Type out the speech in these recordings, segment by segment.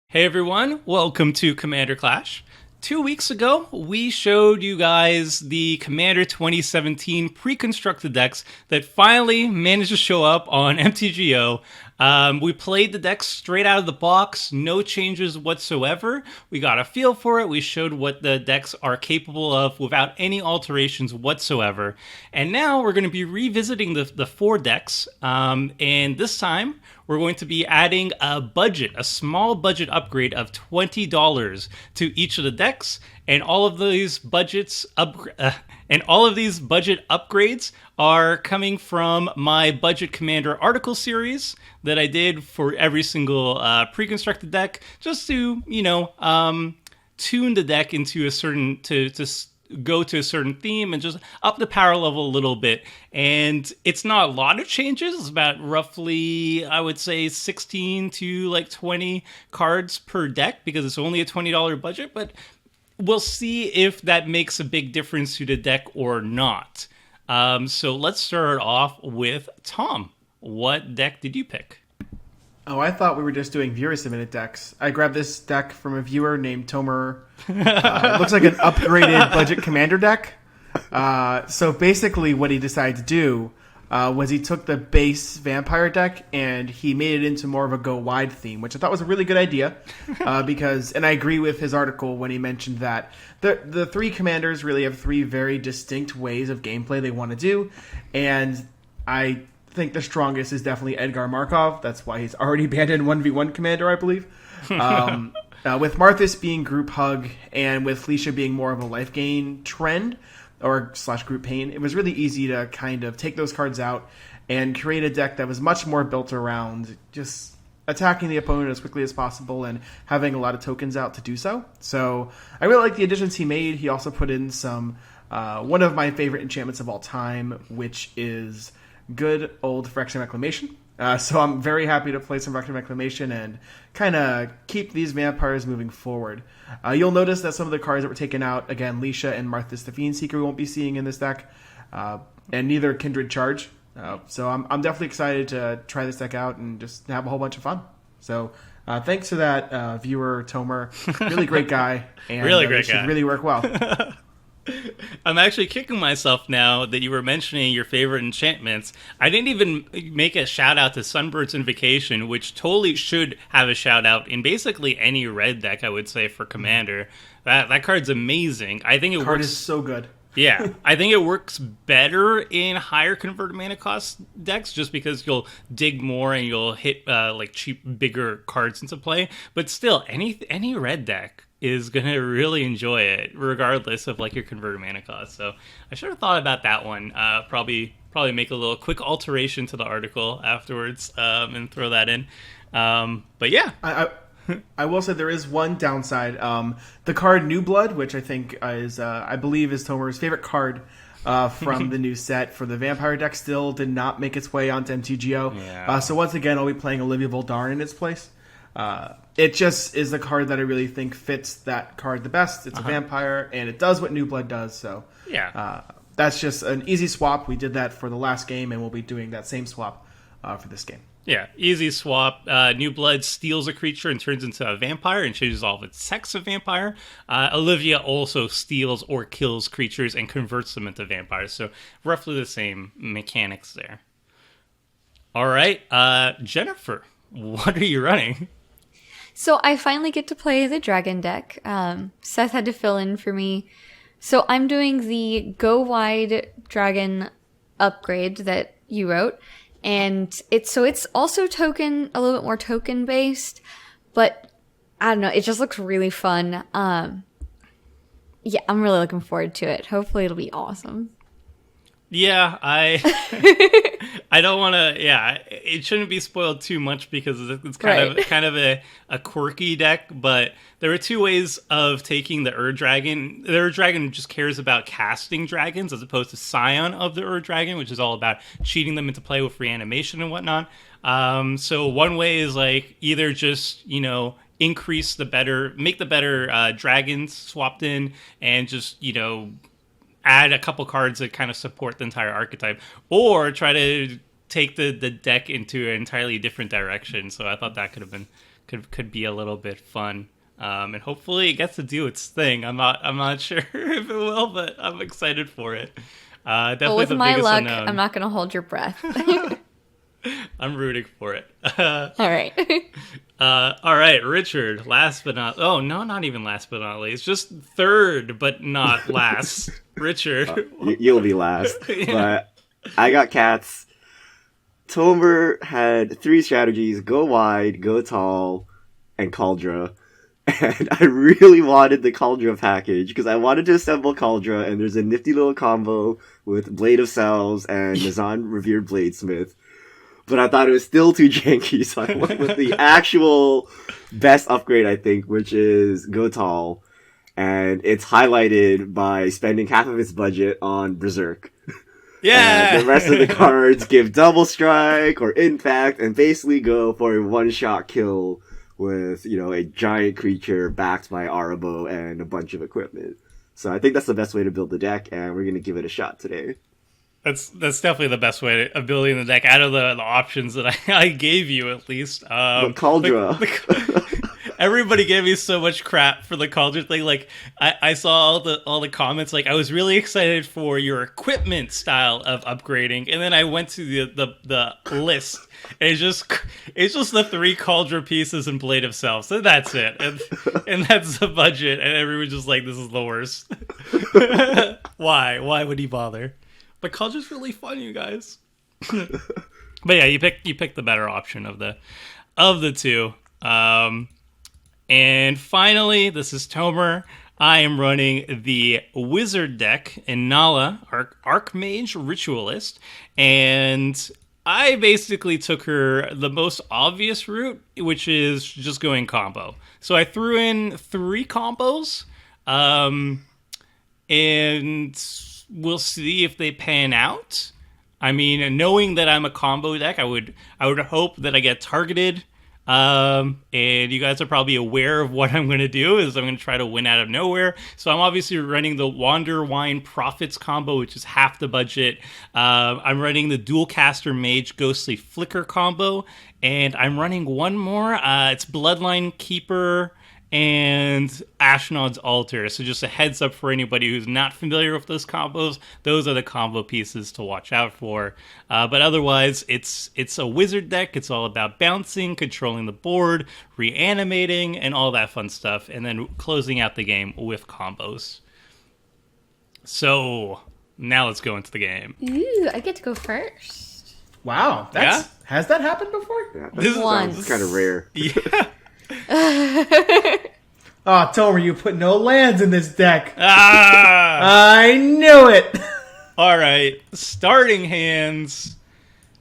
Hey everyone, welcome to Commander Clash. 2 weeks ago, we showed you guys the Commander 2017 pre-constructed decks that finally managed to show up on MTGO. We played the decks straight out of the box, no changes whatsoever. We got a feel for it, we showed what the decks are capable of without any alterations whatsoever. And now we're going to be revisiting the four decks, and this time we're going to be adding a small budget upgrade of $20 to each of the decks, and all of these budget upgrades are coming from my Budget Commander article series that I did for every single pre-constructed deck, just to tune the deck into a certain go to a certain theme and just up the power level a little bit. And it's not a lot of changes. It's about roughly, I would say, 16 to 20 cards per deck because it's only a $20 budget, but we'll see if that makes a big difference to the deck or not. So let's start off with Tom. What deck did you pick? Oh, I thought we were just doing viewer-submitted decks. I grabbed this deck from a viewer named Tomer. It looks like an upgraded budget commander deck. So basically what he decided to do was he took the base vampire deck and he made it into more of a go-wide theme, which I thought was a really good idea. And I agree with his article when he mentioned that the three commanders really have three very distinct ways of gameplay they want to do. And I think the strongest is definitely Edgar Markov. That's why he's already banned in 1v1 commander, I believe. With Marthas being group hug and with Felicia being more of a life gain trend or / group pain, it was really easy to kind of take those cards out and create a deck that was much more built around just attacking the opponent as quickly as possible and having a lot of tokens out to do so. So I really like the additions he made. He also put in some one of my favorite enchantments of all time, which is good old Phyrexian Reclamation. So I'm very happy to play some Phyrexian Reclamation and kind of keep these vampires moving forward. You'll notice that some of the cards that were taken out, again, Leisha and Marthas the Fiend Seeker, we won't be seeing in this deck, and neither Kindred Charge. So I'm definitely excited to try this deck out and just have a whole bunch of fun. So thanks to that viewer, Tomer. Really great guy. And really great guy. Should really work well. I'm actually kicking myself now that you were mentioning your favorite enchantments. I didn't even make a shout out to Sunbird's Invocation, which totally should have a shout out in basically any red deck, I would say, for Commander. That card's amazing. I think Card is so good. Yeah, I think it works better in higher converted mana cost decks just because you'll dig more and you'll hit cheap, bigger cards into play. But still, any red deck is going to really enjoy it regardless of your converted mana cost. So I should have thought about that one. Probably make a little quick alteration to the article afterwards and throw that in. But yeah. I will say there is one downside. The card New Blood, which I think is, I believe is Tomer's favorite card from the new set for the Vampire deck, still did not make its way onto MTGO. Yeah. So once again, I'll be playing Olivia Voldaren in its place. It just is the card that I really think fits that card the best. It's a vampire, and it does what New Blood does. So yeah, that's just an easy swap. We did that for the last game, and we'll be doing that same swap for this game. Yeah, easy swap. New Blood steals a creature and turns into a vampire and changes all of its sex of vampire. Olivia also steals or kills creatures and converts them into vampires. So roughly the same mechanics there. All right, Jennifer, what are you running? So I finally get to play the dragon deck. Seth had to fill in for me. So I'm doing the Go Wide Dragon upgrade that you wrote. And it's also a little bit more token based, but I don't know, it just looks really fun. Yeah, I'm really looking forward to it. Hopefully it'll be awesome. Yeah, I don't want to. Yeah, it shouldn't be spoiled too much because it's kind of a quirky deck. But there are two ways of taking the Dragon. The Dragon just cares about casting dragons as opposed to Scion of the Dragon, which is all about cheating them into play with reanimation and whatnot. So one way is either just make the better dragons swapped in and just add a couple cards that kind of support the entire archetype, or try to take the deck into an entirely different direction. So I thought that could have been could be a little bit fun. And hopefully it gets to do its thing. I'm not sure if it will, but I'm excited for it. Definitely Well, with the my biggest luck, unknown. I'm not going to hold your breath. I'm rooting for it. All right. All right, Richard. Not even last but not least. Just third but not last. Richard. You'll be last. Yeah. But I got cats. Tomer had 3 strategies: go wide, go tall, and Cauldra. And I really wanted the Cauldra package because I wanted to assemble Cauldra, and there's a nifty little combo with Blade of Cells and Nazan Revered Bladesmith. But I thought it was still too janky, so I went with the actual best upgrade, I think, which is Go Tall. And it's highlighted by spending half of its budget on Berserk. Yeah! And the rest of the cards give double strike or impact and basically go for a one-shot kill with, a giant creature backed by Arahbo and a bunch of equipment. So I think that's the best way to build the deck, and we're going to give it a shot today. That's definitely the best way of building the deck out of the options that I gave you, at least. But Cauldra. Everybody gave me so much crap for the Cauldra thing. Like, I saw all the comments. Like, I was really excited for your equipment style of upgrading, and then I went to the list. And it's just the 3 Cauldra pieces and Blade of Self. So that's it, and that's the budget. And everyone's just like, this is the worst. Why would he bother? But Cauldron's really fun, you guys. But yeah, you picked the better option of the two. And finally, this is Tomer. I am running the Wizard deck, Inalla, Archmage Ritualist, and I basically took her the most obvious route, which is just going combo. So I threw in 3 combos, and we'll see if they pan out. I mean, knowing that I'm a combo deck, I would hope that I get targeted. And you guys are probably aware of what I'm going to do is I'm going to try to win out of nowhere. So I'm obviously running the Wander Wine Profits combo, which is half the budget. I'm running the Dual Caster Mage Ghostly Flicker combo, and I'm running one more. It's Bloodline Keeper and Ashnod's Altar. So just a heads up for anybody who's not familiar with those combos, those are the combo pieces to watch out for. But otherwise, it's a wizard deck. It's all about bouncing, controlling the board, reanimating, and all that fun stuff, and then closing out the game with combos. So now let's go into the game. Ooh, I get to go first. Wow, has that happened before? Yeah, This is- sounds kind of rare. Yeah. Oh, Tomer, you put no lands in this deck. I knew it. All right, starting hands.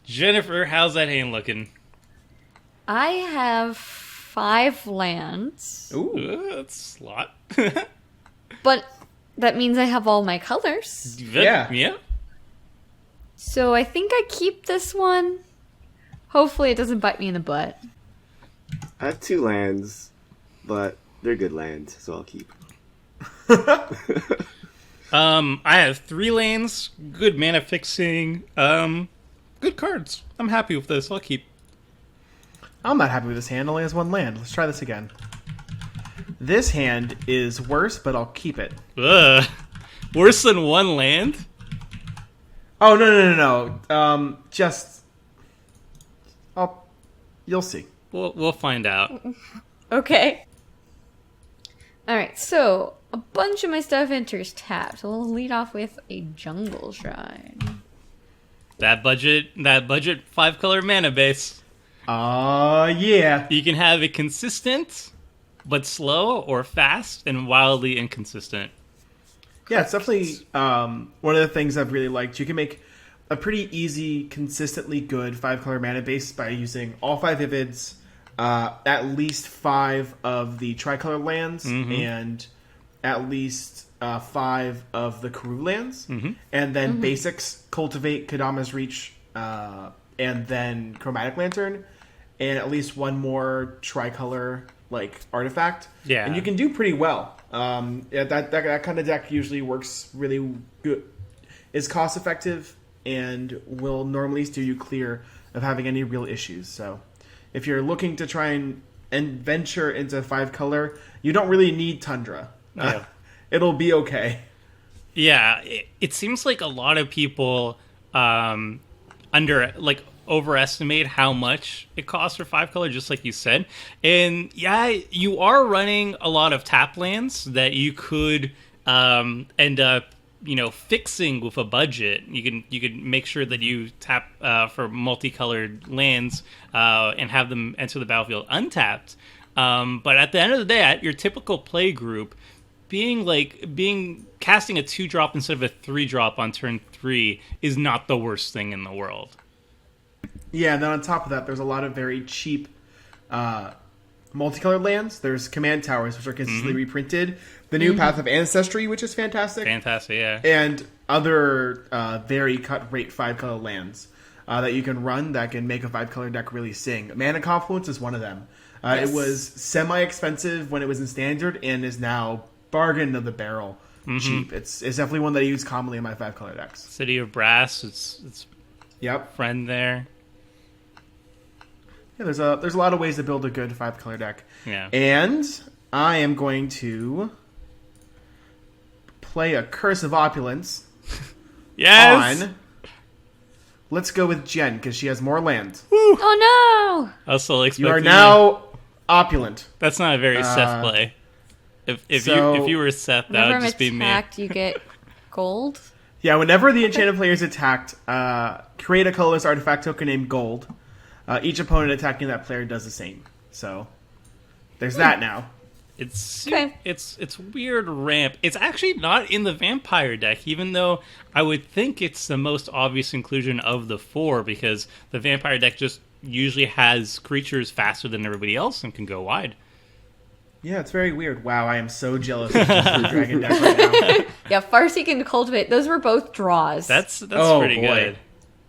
Jennifer, how's that hand looking? I have 5 lands, Ooh. That's a lot. but that means I have all my colors. Yeah. So I think I keep this one. Hopefully it doesn't bite me in the butt. I have 2 lands, but they're good lands, so I'll keep. I have 3 lanes, good mana fixing, good cards. I'm happy with this. I'll keep. I'm not happy with this hand. It only has 1 land. Let's try this again. This hand is worse, but I'll keep it. Ugh. Worse than 1 land? Oh, no. You'll see. We'll find out. Okay. Alright, so a bunch of my stuff enters tapped. So we'll lead off with a Jungle Shrine. That budget 5-color mana base. Yeah. You can have it consistent, but slow, or fast and wildly inconsistent. Yeah, it's definitely one of the things I've really liked. You can make a pretty easy, consistently good 5-color mana base by using all 5 Vivids, at least 5 of the tricolor lands, and at least 5 of the Karoo lands. And then basics, Cultivate, Kadama's Reach, and then Chromatic Lantern, and at least 1 more tricolor artifact. Yeah. And you can do pretty well. That kind of deck usually works really good, is cost effective, and will normally steer you clear of having any real issues. So if you're looking to try and and venture into 5-color, you don't really need Tundra. Yeah. It'll be okay. Yeah, it seems like a lot of people overestimate how much it costs for 5-color, just like you said. And yeah, you are running a lot of tap lands that you could end up, fixing with a budget. You can make sure that you tap for multicolored lands and have them enter the battlefield untapped. But at the end of the day, at your typical play group, casting a 2-drop instead of a 3-drop on turn 3 is not the worst thing in the world. Yeah, and then on top of that, there's a lot of very cheap multicolored lands. There's command towers, which are consistently reprinted. The new Path of Ancestry, which is fantastic. Fantastic, yeah. And other very cut rate 5-color lands that you can run that can make a 5-color deck really sing. Mana Confluence is one of them. Yes. It was semi-expensive when it was in Standard and is now bargain of the barrel cheap. It's definitely one that I use commonly in my 5-color decks. City of Brass, it's Yep. friend there. Yeah, there's a lot of ways to build a good 5-color deck. Yeah. And I am going to play a Curse of Opulence Yes! on. Let's go with Jen because she has more land. Oh I was still You expecting are now opulent. That's not a very Seth play. If you were Seth, no! that Whenever would I'm just be me. attacked, you get gold. Yeah, whenever the enchanted player is attacked, create a colorless artifact token named Gold. Each opponent attacking that player does the same. So there's that now. It's Okay. it's weird ramp. It's actually not in the vampire deck, even though I would think it's the most obvious inclusion of the 4, because the vampire deck just usually has creatures faster than everybody else and can go wide. Yeah, it's very weird. Wow, I am so jealous of this Blue Dragon deck right now. Yeah, Farseek and Cultivate. Those were both draws. That's Oh, pretty boy. good.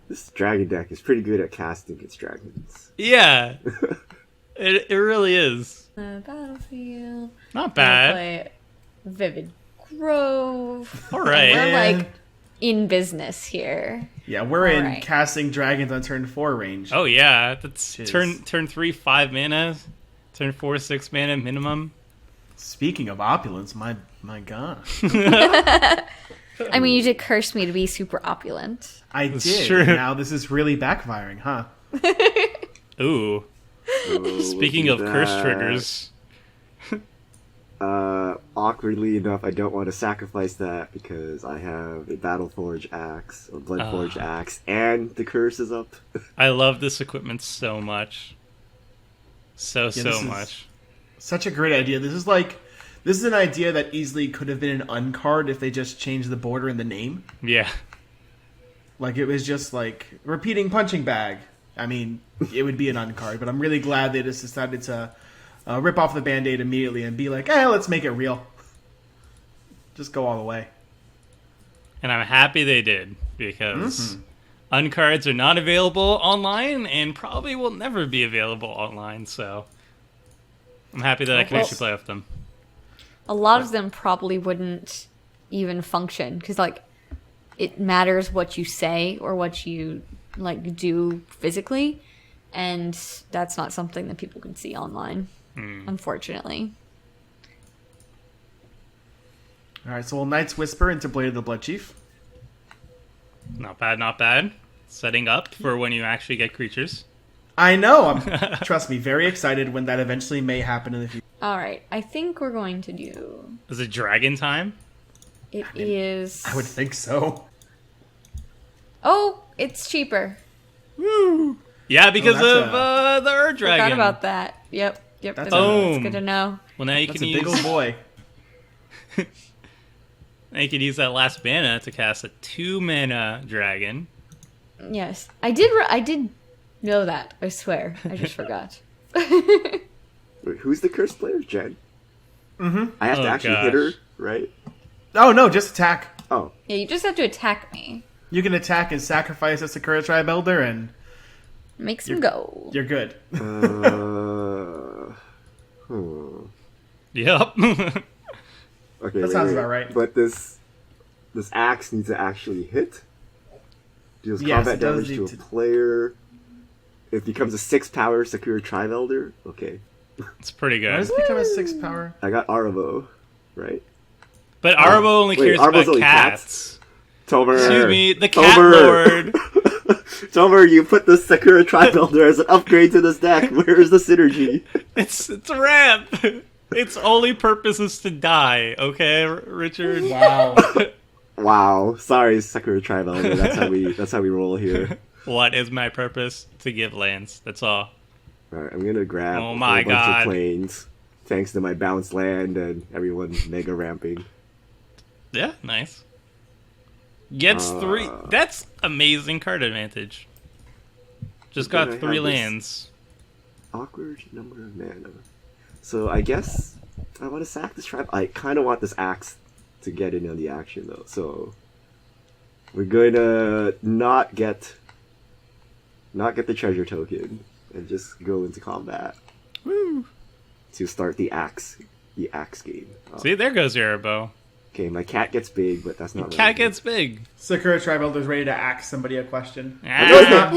This dragon deck is pretty good at casting its dragons. Yeah, it really is. Battlefield. Not I bad. play Vivid Grove. All right. We're And- like in business here. Yeah, we're in Alright. casting dragons on turn 4 range. Oh yeah, that's Jeez. turn 3 5 mana, turn 4 6 mana minimum. Speaking of opulence, my god. I mean, you did curse me to be super opulent. I That's did. true. Now this is really backfiring, huh? Ooh. So, Speaking look of at curse that. triggers, Awkwardly enough, I don't want to sacrifice that because I have a Battleforge axe or Bloodforge axe, and the curse is up. I love this equipment so much. So this is- much. Such a great idea. This is an idea that easily could have been an uncard if they just changed the border and the name. Yeah. Like, it was just like repeating punching bag. I mean, it would be an uncard, but I'm really glad they just decided to rip off the Band-Aid immediately and be like, let's make it real. Just go all the way. And I'm happy they did, because uncards are not available online and probably will never be available online, so I'm happy that I can Well- actually play with them. A lot of them probably wouldn't even function because, like, it matters what you say or what you like do physically, and that's not something that people can see online, unfortunately. All right, so we'll Knight's Whisper into Blade of the Blood Chief. Not bad, not bad. Setting up for when you actually get creatures. I know. I'm, trust me, very excited when that eventually may happen in the future. All right, I think we're going to do. Is it dragon time? It is. I would think so. Oh, it's cheaper. Yeah, because that's of the Ur Dragon. Forgot about that. Yep. That's That's Boom. good to know. Well, now you That's can a big use old boy. now you can use that last mana to cast a 2-mana dragon. Yes, I did. I did know that. I swear. I just forgot. Wait, who's the cursed player? Jen? Mm-hmm. I have to Oh, actually hit her, gosh. right? Oh, no, just attack. Oh, Yeah, you just have to attack me. You can attack and sacrifice a Sakura Tribe Elder, and Make some go. you're good. Yep. Okay, That sounds about right. But this axe needs to actually hit. Deals Yes, combat it does damage to need a to- player. It becomes a 6-power Sakura Tribe Elder. Okay. It's pretty Why does good. it become a 6 power? I got Arahbo, right? But Arahbo only cares Arahbo's about only cats. Tomer. Excuse me, the cat Tomer. lord. Tomer, you put the Sakura Tribe Elder as an upgrade to this deck. Where is the synergy? It's a ramp. Its only purpose is to die. Okay, Richard. Wow. Wow. Sorry, Sakura Tribe Elder. That's how we roll here. What is my purpose? To give lands. That's all. Alright, I'm gonna grab Oh a my whole bunch God. of planes. Thanks to my bounced land and everyone mega ramping. Yeah, nice. Gets 3. That's amazing card advantage. Just Then I got have 3 this- lands. Awkward number of mana. So I guess I want to sack this tribe. I kind of want this axe to get in on the action though. So we're going to not get the treasure token and just go into combat. Woo. To start the axe game. See, there goes Arahbo. Okay, my cat gets big, but that's not Cat really gets big. Sakura Tribe Elder's ready to ask somebody a question. Ah.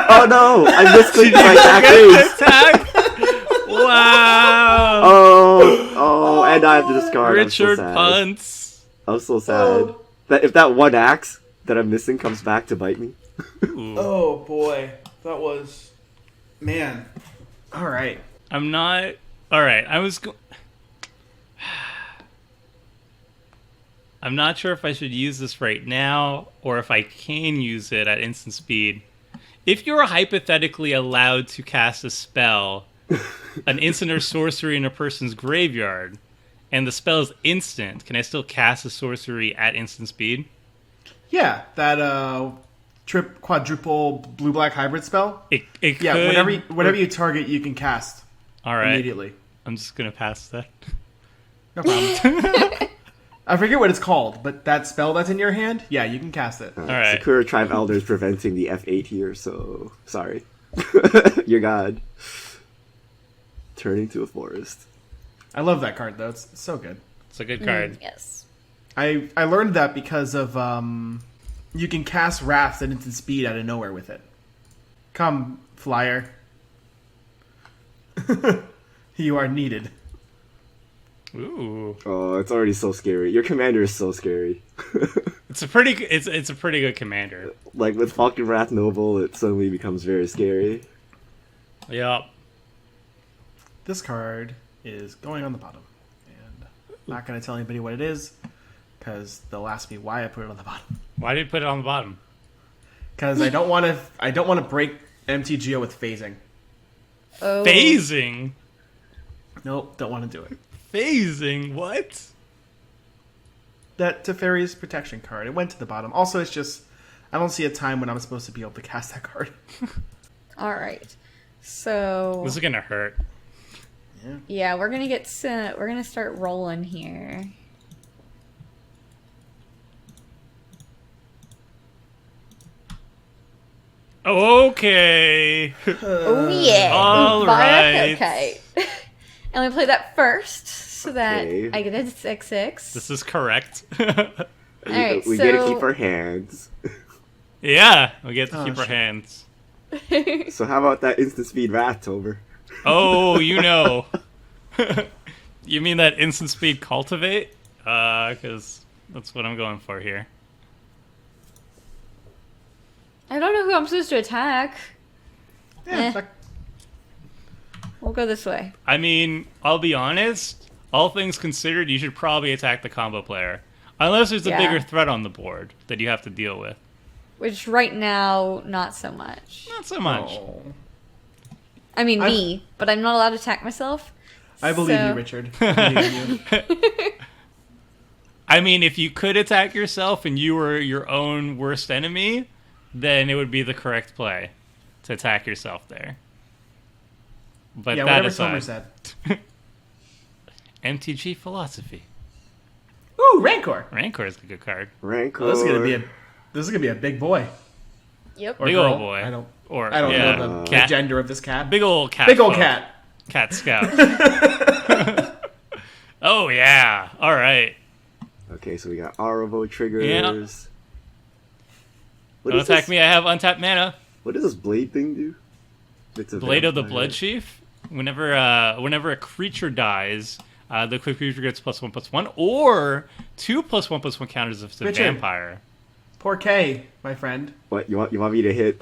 Oh no! I misclicked my attack base. Attack! Wow! Oh, and I have to discard. Richard I'm so sad. punts. I'm so sad. That if that one axe that I'm missing comes back to bite me. Ooh. Oh boy, that was, man. All right. I'm not. Alright, I'm not sure if I should use this right now or if I can use it at instant speed. If you're hypothetically allowed to cast a spell, an instant or sorcery in a person's graveyard, and the spell is instant, can I still cast a sorcery at instant speed? Yeah, that quadruple blue black hybrid spell. It Yeah, could. whenever you target, you can cast All right. immediately. I'm just gonna pass that. No problem. I forget what it's called, but that spell that's in your hand, yeah, you can cast it. Alright. Sakura Tribe Elder is preventing the F8 here, so sorry. You're God. Turning to a forest. I love that card though; it's so good. It's a good card. Yes. I learned that because of you can cast Wrath at instant speed out of nowhere with it. Come, flyer. You are needed. Ooh, Oh, it's already so scary. Your commander is so scary. it's a pretty good commander. Like with Falcon Wrath Noble, it suddenly becomes very scary. Yep. This card is going on the bottom, and I'm not going to tell anybody what it is because they'll ask me why I put it on the bottom. Why did you put it on the bottom? Because I don't want to break MTGO with phasing. Oh. Phasing. Nope, don't want to do it. Phasing. What? That Teferi's protection card. It went to the bottom. Also, it's just I don't see a time when I'm supposed to be able to cast that card. All right. So This is gonna hurt. yeah, we're gonna start rolling here. Okay. Oh yeah. all right. Okay. And we play that first, so that Okay. I get a 6/6. This is correct. Alright, We get to so- keep our hands. Yeah, we get to Oh, keep our shit. hands. So how about that instant speed Wrath, Tober? Oh, you know. You mean that instant speed cultivate? Because that's what I'm going for here. I don't know who I'm supposed to attack. Yeah, Eh. We'll go this way. I mean, I'll be honest. All things considered, you should probably attack the combo player. Unless there's a Yeah. bigger threat on the board that you have to deal with. Which right now, not so much. Not so much. Oh. I mean, I- me, but I'm not allowed to attack myself. I believe So- you, Richard. I believe you. I mean, if you could attack yourself and you were your own worst enemy, then it would be the correct play to attack yourself there. But Yeah, that whatever Tomer aside, said. MTG philosophy. Ooh, Rancor. Rancor is a good card. Rancor. Oh, this is gonna be a big boy. Yep. Or Big girl. old boy. I don't yeah, know the cat. gender of this cat. Big old cat. Big old folk. cat. Cat scout. Oh yeah. All right. Okay, so we got Arahbo triggers. Yeah. What Don't does attack this- me. I have untapped mana. What does this blade thing do? It's a Blade of the vampire. Blood Chief. Whenever a creature dies, the creature gets +1/+1, or 2 +1/+1 counters if it's a Richard. vampire. Poor K, my friend. What, you want me to hit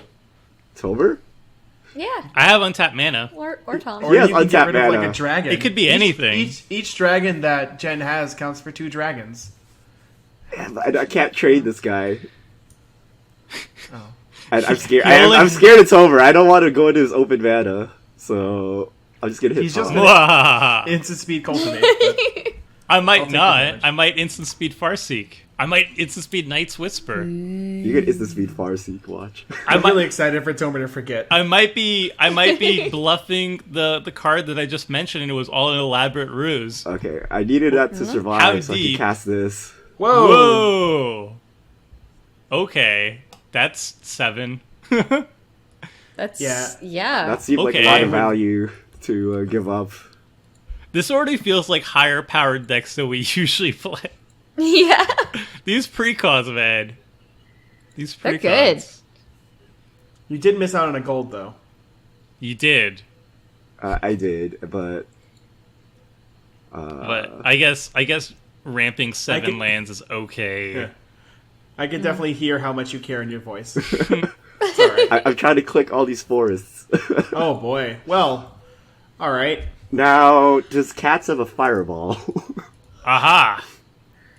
Tomer? Yeah. I have untapped mana. Or Tom. Or Yes, you can get untapped rid of like mana. a dragon. It could be anything. Each dragon that Jen has counts for 2 dragons. I can't trade this guy. Oh. I'm scared. He only- I'm scared it's over. I don't want to go into his open mana, so I'm just gonna hit. He's just Tom. Wah. Instant speed cultivate. But I I'll might take the not. damage. I might instant speed Farseek. I might instant speed Night's Whisper. You can instant speed Farseek. Watch. I'm really excited for Tomer to forget. I might be bluffing the card that I just mentioned, and it was all an elaborate ruse. Okay, I needed that to survive, How so I deep? can cast this. Whoa! Whoa. Okay, that's 7. That's Yeah. That seemed like Okay. a lot of value to give up. This already feels like higher powered decks than we usually play. Yeah. These precons, man. These They're precons. good. You did miss out on a gold though. You did. I did, but But I guess ramping 7 can- lands is okay. Yeah. I can definitely hear how much you care in your voice. It's alright. I'm trying to click all these forests. Oh boy. Well, alright. Now, does cats have a fireball? Aha!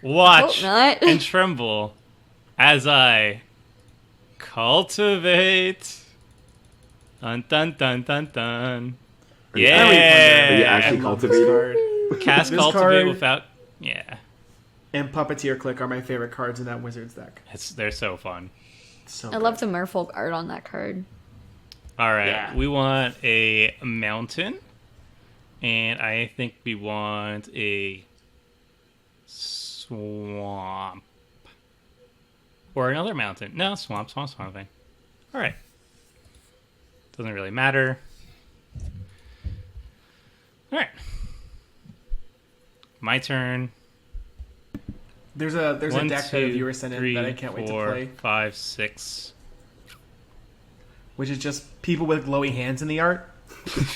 Watch Hope not. and tremble as I cultivate. Dun dun dun dun dun. Are you Yeah! actually I love this cultivating? card. Cast This cultivate card- without. Yeah, And Puppeteer Click are my favorite cards in that Wizards deck. they're so fun. So I love the merfolk art on that card. All right, Yeah. we want a mountain, and I think we want a swamp or another mountain. No, swamp. All right, doesn't really matter. All right, my turn. There's a 1, deck that a 2, viewer sent in 3, that I can't wait to 4, play, 5, 6. which is just people with glowy hands in the art.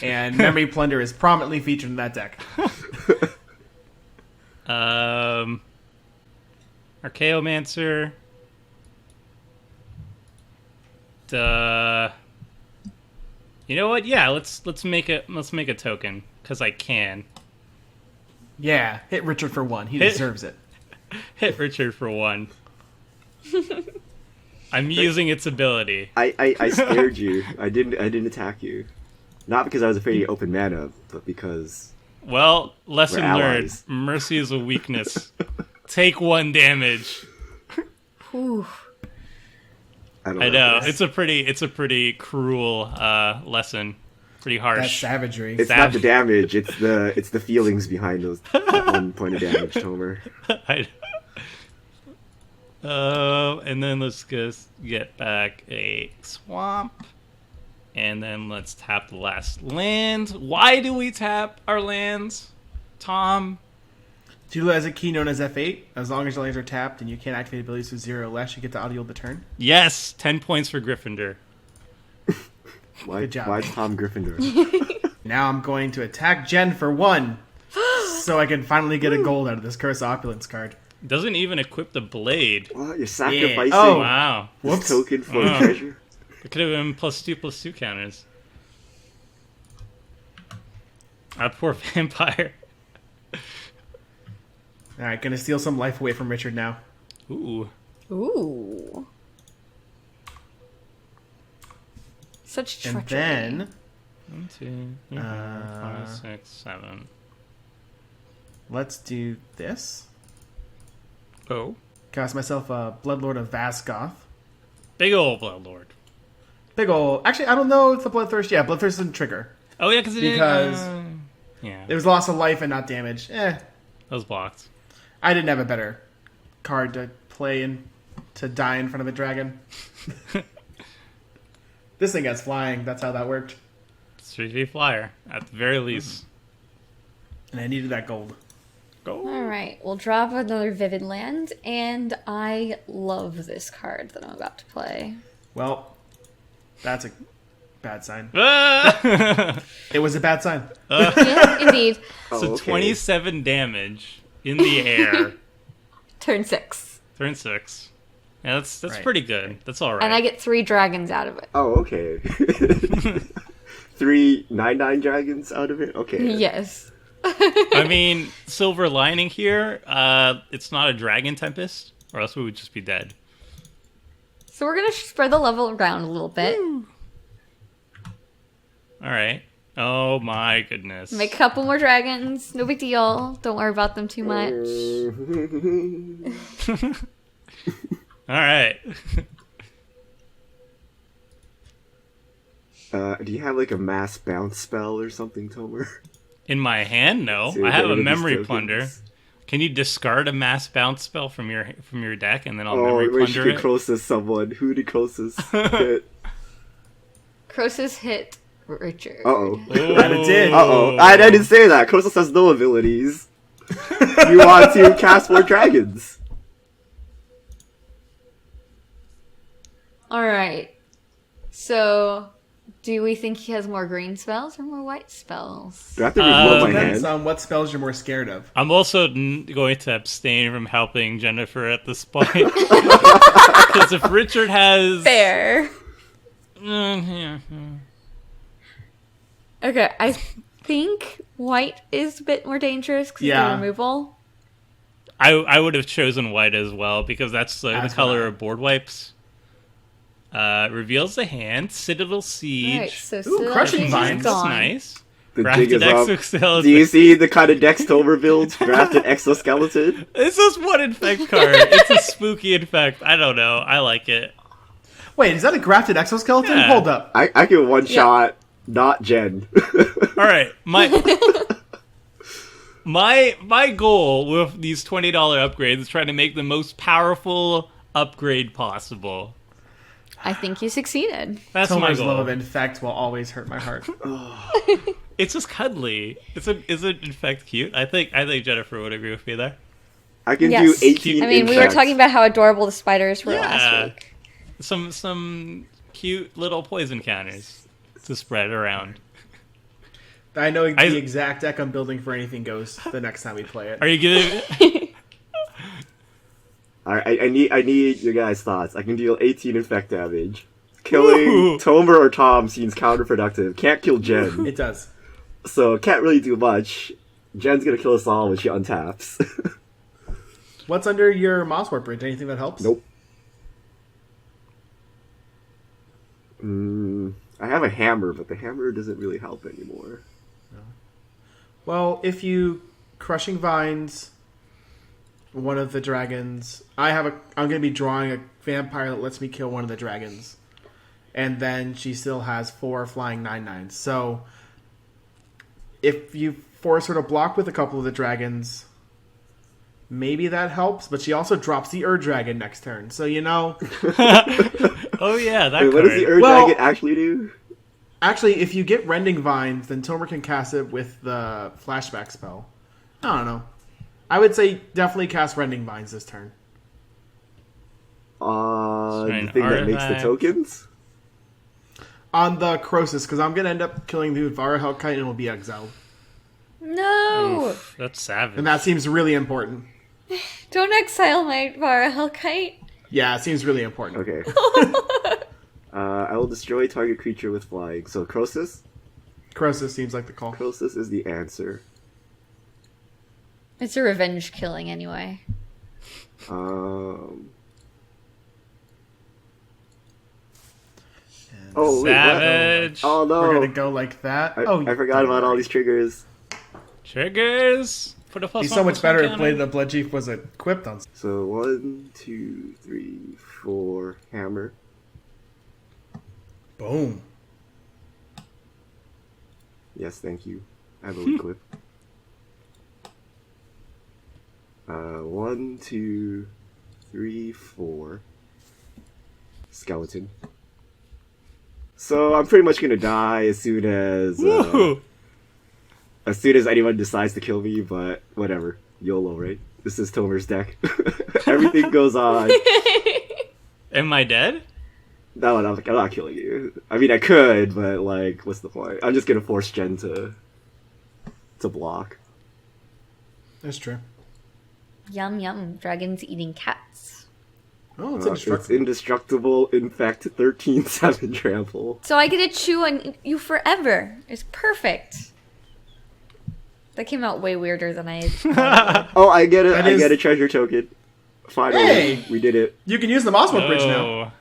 And Memory Plunder is prominently featured in that deck. Archaeomancer. You know what? Yeah, let's make a token because I can Yeah, hit Richard for 1. He Hit- deserves it. hit Richard for 1. I'm using its ability. I scared you. I didn't attack you. Not because I was afraid of open mana, but because Well, lesson We're learned. allies. Mercy is a weakness. Take 1 damage. Whew. don't I know this. it's a pretty cruel lesson. Pretty That's harsh. savagery. It's not the damage. It's the feelings behind those that 1 point of damage, Tomer. And then let's just get back a swamp. And then let's tap the last land. Why do we tap our lands, Tom? Due as a key known as F8, as long as your lands are tapped and you can't activate abilities with 0 or less, you get to audio the turn. Yes, 10 points for Gryffindor. Good job. Why is Tom Gryffindor? Now I'm going to attack Jen for 1, so I can finally get a gold out of this Curse of Opulence card. Doesn't even equip the blade. What? You're sacrificing Oh. Wow. this Whoops. token for Wow. treasure? It could have been +2/+2 counters. Our poor vampire. Alright, gonna steal some life away from Richard now. Ooh. Ooh. Such And treachery. then 1, 2, 3, 4, 5, 6, 7. let's do this. Oh. Cast myself a Bloodlord of Vasgoth. Big ol' Bloodlord. Big ol'. Actually, I don't know if the Bloodthirst. Yeah, Bloodthirst doesn't trigger. Oh, yeah, because Because- yeah, It was loss of life and not damage. that was blocked. I didn't have a better card to play and to die in front of a dragon. This thing has flying. That's how that worked. 3D flyer, at the very least. And I needed that gold. Go. Alright, we'll drop another Vivid Land, and I love this card that I'm about to play. Well, that's a Bad sign. Ah! It was a bad sign. Yeah, indeed. So okay. 27 damage in the air. Turn 6. Turn 6. Yeah, that's Right. pretty good. That's all right. And I get 3 dragons out of it. Oh, okay. 3 9/9 dragons out of it? Okay. Yes. I mean, silver lining here, it's not a dragon tempest, or else we would just be dead. So we're going to spread the level around a little bit. All right. Oh my goodness. Make a couple more dragons. No big deal. Don't worry about them too much. All right. Do you have like a mass bounce spell or something, Tomer? In my hand, no. To I have get a rid of these memory tokens? plunder. Can you discard a mass bounce spell from your deck, and then I'll Oh, memory wait, she plunder could it? Croesus someone. Who did Croesus hit? Croesus hit Richard. Uh-oh. That it did. Uh-oh. I didn't say that. Croesus has no abilities. You want to cast more dragons. Alright. So, do we think he has more green spells or more white spells? Do I have to reload my Depends hand? on what spells you're more scared of. I'm also going to abstain from helping Jennifer at this point. Because if Richard has... Fair. Yeah. Okay, I think white is a bit more dangerous because Yeah. of the removal. I would have chosen white as well, because that's the That's color what I- of board wipes. Reveals the hand, Citadel Siege. Alright, so Ooh, Citadel Crushing Siege is Vines. That's gone. nice. The dig Grafted is up. Exoskeleton. Do you see the kind of decks Tomer builds? Grafted Exoskeleton? It's just one infect card. It's a spooky infect. I don't know. I like it. Wait, is that a grafted exoskeleton? Yeah. Hold up. I can one-shot, not Jen. All right, my goal with these $20 upgrades is trying to make the most powerful upgrade possible. I think you succeeded. That's my Tomer's love goal. of infect will always hurt my heart. It's just cuddly. Is it infect cute? I think Jennifer would agree with me there. I can Yes. do 18 I mean, we were infects. talking about how adorable the spiders were Yeah. last week. Some cute little poison counters to spread around. I know the exact deck I'm building for Anything Goes the next time we play it. Are you gonna? Alright, I need your guys' thoughts. I can deal 18 infect damage. Killing Ooh. Tomer or Tom seems counterproductive. Can't kill Jen, It does. so can't really do much. Jen's gonna kill us all when she untaps. What's under your Mosswort Bridge? Anything that helps? Nope. I have a hammer, but the hammer doesn't really help anymore. Well, if you Crushing Vines one of the dragons, I'm going to be drawing a vampire that lets me kill one of the dragons. And then she still has 4 flying 9/9s. So if you force her to block with a couple of the dragons, maybe that helps. But she also drops the Dragon next turn. So, Oh yeah, that Wait, card. what does the Well- Dragon actually do? actually, if you get Rending Vines, then Tomer can cast it with the flashback spell. I don't know. I would say definitely cast Rending Vines this turn. The thing that makes the artifact. tokens? On the Croesus, because I'm going to end up killing the Udvara Hellkite and it will be exiled. No! Oof, that's savage. And that seems really important. Don't exile my Vara Hellkite. Yeah, it seems really important. Okay. I will destroy target creature with flying. So Croesus? Croesus seems like the call. Croesus is the answer. It's a revenge killing anyway. Oh, wait, what? Savage. Oh no! We're going to go like that. I forgot about all these triggers. Triggers. Put a plus It'd be one, so much plus one better if counter. Blade of the Blood Chief was equipped on. So 1, 2, 3, 4, hammer. Boom. Yes, thank you. I will equip. 1, 2, 3, 4. Skeleton. So I'm pretty much gonna die as soon as Woo! anyone decides to kill me. But whatever, YOLO, right? This is Tomer's deck. Everything goes on. Am I dead? That one, I was like, I'm not killing you. I mean, I could, but like, what's the point? I'm just gonna force Jen to block. That's true. Yum yum. Dragons eating cats. Oh, it's It's indestructible. indestructible. Infect 13/7 trample. So I get to chew on you forever. It's perfect. That came out way weirder than I had. Oh, I get it. That I is- get a treasure token. Finally, Hey! we did it. You can use the Mossbook Bridge now. Oh.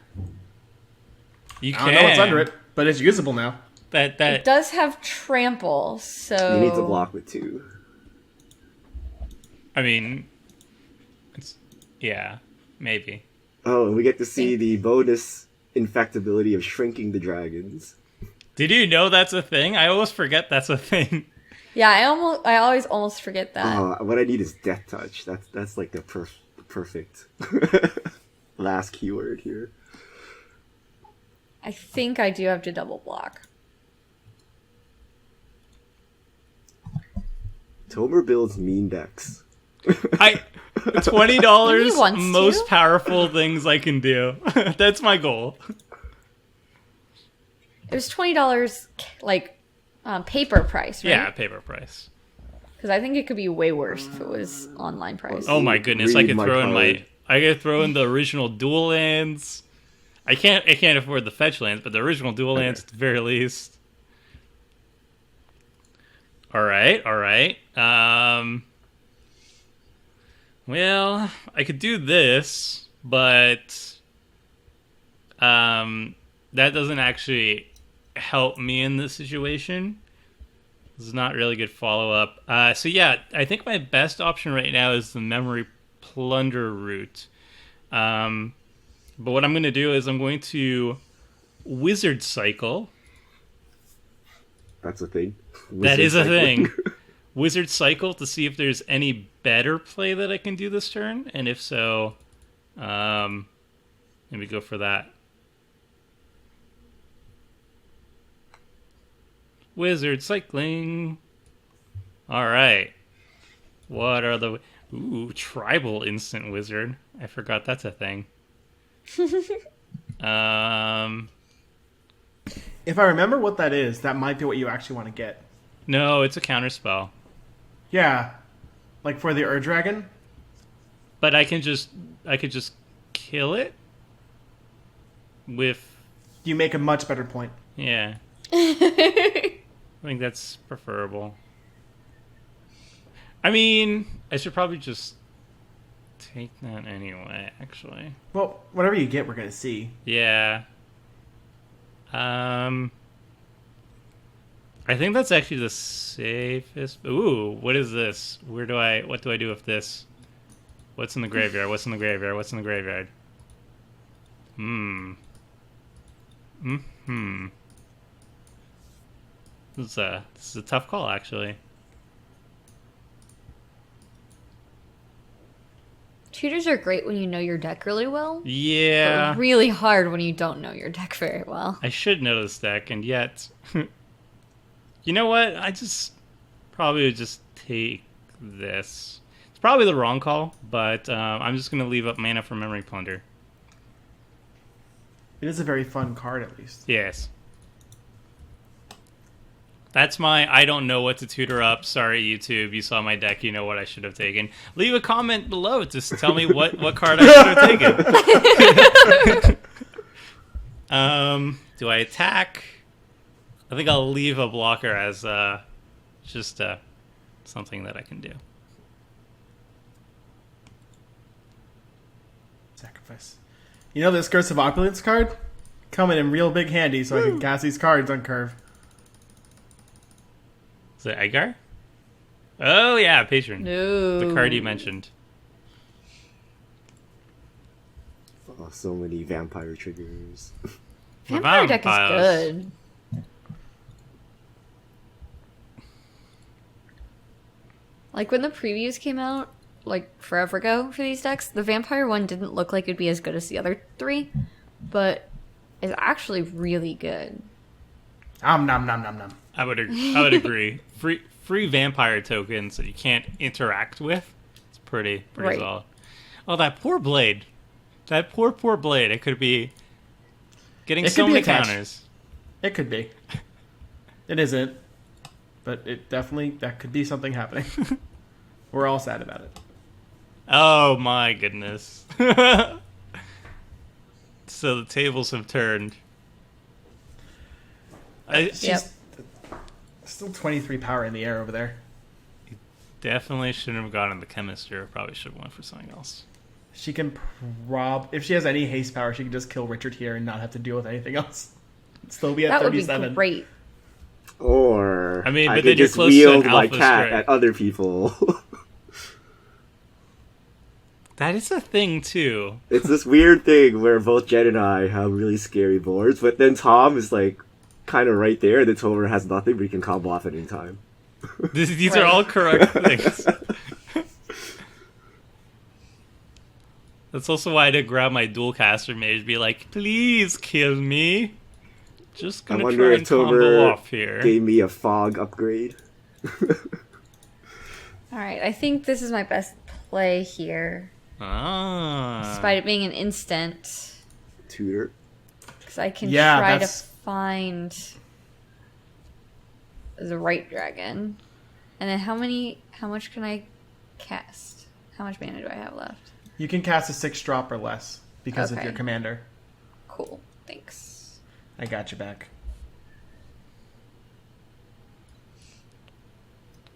You I can. don't know what's under it, but it's usable now. It That does have trample, so You need to block with 2. I mean, it's maybe. Oh, and we get to see the bonus infectability of shrinking the dragons. Did you know that's a thing? I always forget that's a thing. yeah. I always almost forget that. What I need is Death Touch. That's like the perfect last keyword here. I think I do have to double block. Tomer builds mean decks. $20 He wants most to. powerful things I can do. That's my goal. It was $20, like paper price, right? Yeah, paper price. Because I think it could be way worse if it was online price. Oh my goodness! I Read could my throw in card. I could throw in the original dual lands. I can't afford the fetch lands, but the original dual lands at the very least. All right. Well, I could do this, but that doesn't actually help me in this situation. This is not really good follow-up. So yeah, I think my best option right now is the Memory Plunder route. But what I'm going to do is I'm going to Wizard Cycle. That's a thing. That is a Cycling. thing. Wizard Cycle to see if there's any better play that I can do this turn. And if so, maybe go for that. Wizard Cycling. All right. What are the... Ooh, Tribal Instant Wizard. I forgot that's a thing. If I remember what that is, that might be what you actually want to get. No, it's a counterspell. Yeah. Like for the Ur-Dragon? But I could just kill it with... You make a much better point. Yeah. I think that's preferable. I mean, I should probably just take that anyway, actually. Well, whatever you get, we're going to see. Yeah. I think that's actually the safest. Ooh, what is this? What do I do with this? What's in the graveyard? What's in the graveyard? What's in the graveyard? This is a tough call, actually. Tutors are great when you know your deck really well. Yeah. But really hard when you don't know your deck very well. I should know this deck, and yet... You know what? I probably would just take this. It's probably the wrong call, but I'm just going to leave up mana for Memory Plunder. It is a very fun card, at least. Yes. That's my I don't know what to tutor up. Sorry, YouTube. You saw my deck. You know what I should have taken. Leave a comment below. Just tell me what card I should have taken. Do I attack? I think I'll leave a blocker as just something that I can do. Sacrifice. You know this Curse of Opulence card? Coming in real big handy so I can cast these cards on curve. Is it Edgar? Oh, yeah, Patron. No. The card you mentioned. Oh, so many vampire triggers. Vampire deck is Vampires. good. Like when the previews came out, like forever ago for these decks, the vampire one didn't look like it'd be as good as the other three, but it's actually really good. Nom nom nom nom nom. I would agree. Free vampire tokens that you can't interact with. It's pretty Right. solid. Oh, that poor blade. That poor blade. It could be. Getting It so could be many attached. counters. It could be. It isn't. But it definitely, that could be something happening. We're all sad about it. Oh my goodness. So the tables have turned. She's still 23 power in the air over there. Definitely shouldn't have gone in the chemistry. Probably should have went for something else. She can if she has any haste power, she can just kill Richard here and not have to deal with anything else. Still be at That would 37. be great. Or I mean, but could then you're just close to an wield my alpha cat strike. at other people. That is a thing too. It's this weird thing where both Jen and I have really scary boards, but then Tom is like kind of right there, and then Tomer has nothing, but he can combo off at any time. These are all correct things. That's also why I did grab my dual caster mage, be like, please kill me. Just I gonna wonder try if and combo Tomer off here. gave me a fog upgrade. Alright, I think this is my best play here. Despite it being an instant. Tutor. Because I can Yeah, try to that's- find the right dragon. And then how much can I cast? How much mana do I have left? You can cast a 6-drop or less because of Okay. your commander. Cool, thanks. I got you back.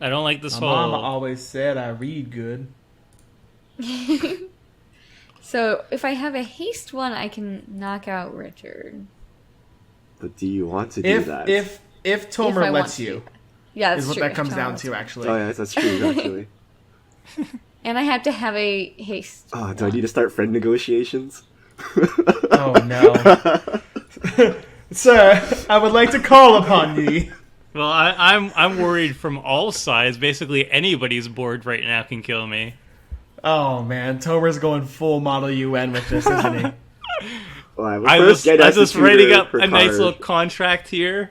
I don't like this My whole... mama always said I read good. So if I have a haste one, I can knock out Richard. But do you want to do that? If If Tomer I want lets to you, do that. Yeah, that's is what true. that if comes Tomer down wants to, me. actually. Oh yeah, that's true, actually. And I have to have a haste. Oh, do I need to start friend negotiations? Oh no, sir! I would like to call upon thee. Well, I'm worried from all sides. Basically, anybody's board right now can kill me. Oh man, Tomer's going full model UN with this, isn't he? Well, I was just writing up a nice little contract here.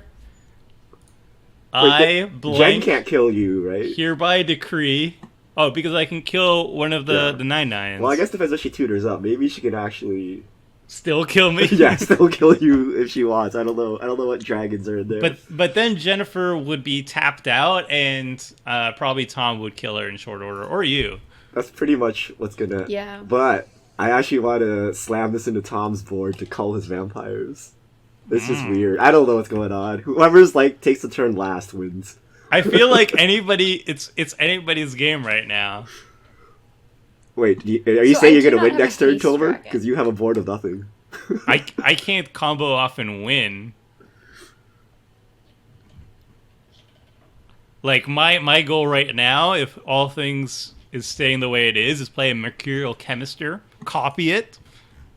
Jen blank can't kill you, right? hereby decree. Oh, because I can kill one of the 9/9s. Well, I guess depends if she tutors up. Maybe she can actually, Still kill me. still kill you if she wants. I don't know. I don't know what dragons are in there. But then Jennifer would be tapped out, and probably Tom would kill her in short order, or you. That's pretty much what's gonna. Yeah. But I actually want to slam this into Tom's board to cull his vampires. This is weird. I don't know what's going on. Whoever's takes the turn last wins. I feel like it's anybody's game right now. Wait, are you So saying I you're do gonna not win have a next turn, haste Tomer? dragon. Because you have a board of nothing. I can't combo off and win. Like my goal right now, if all things is staying the way it is play a Mercurial Chemister, copy it,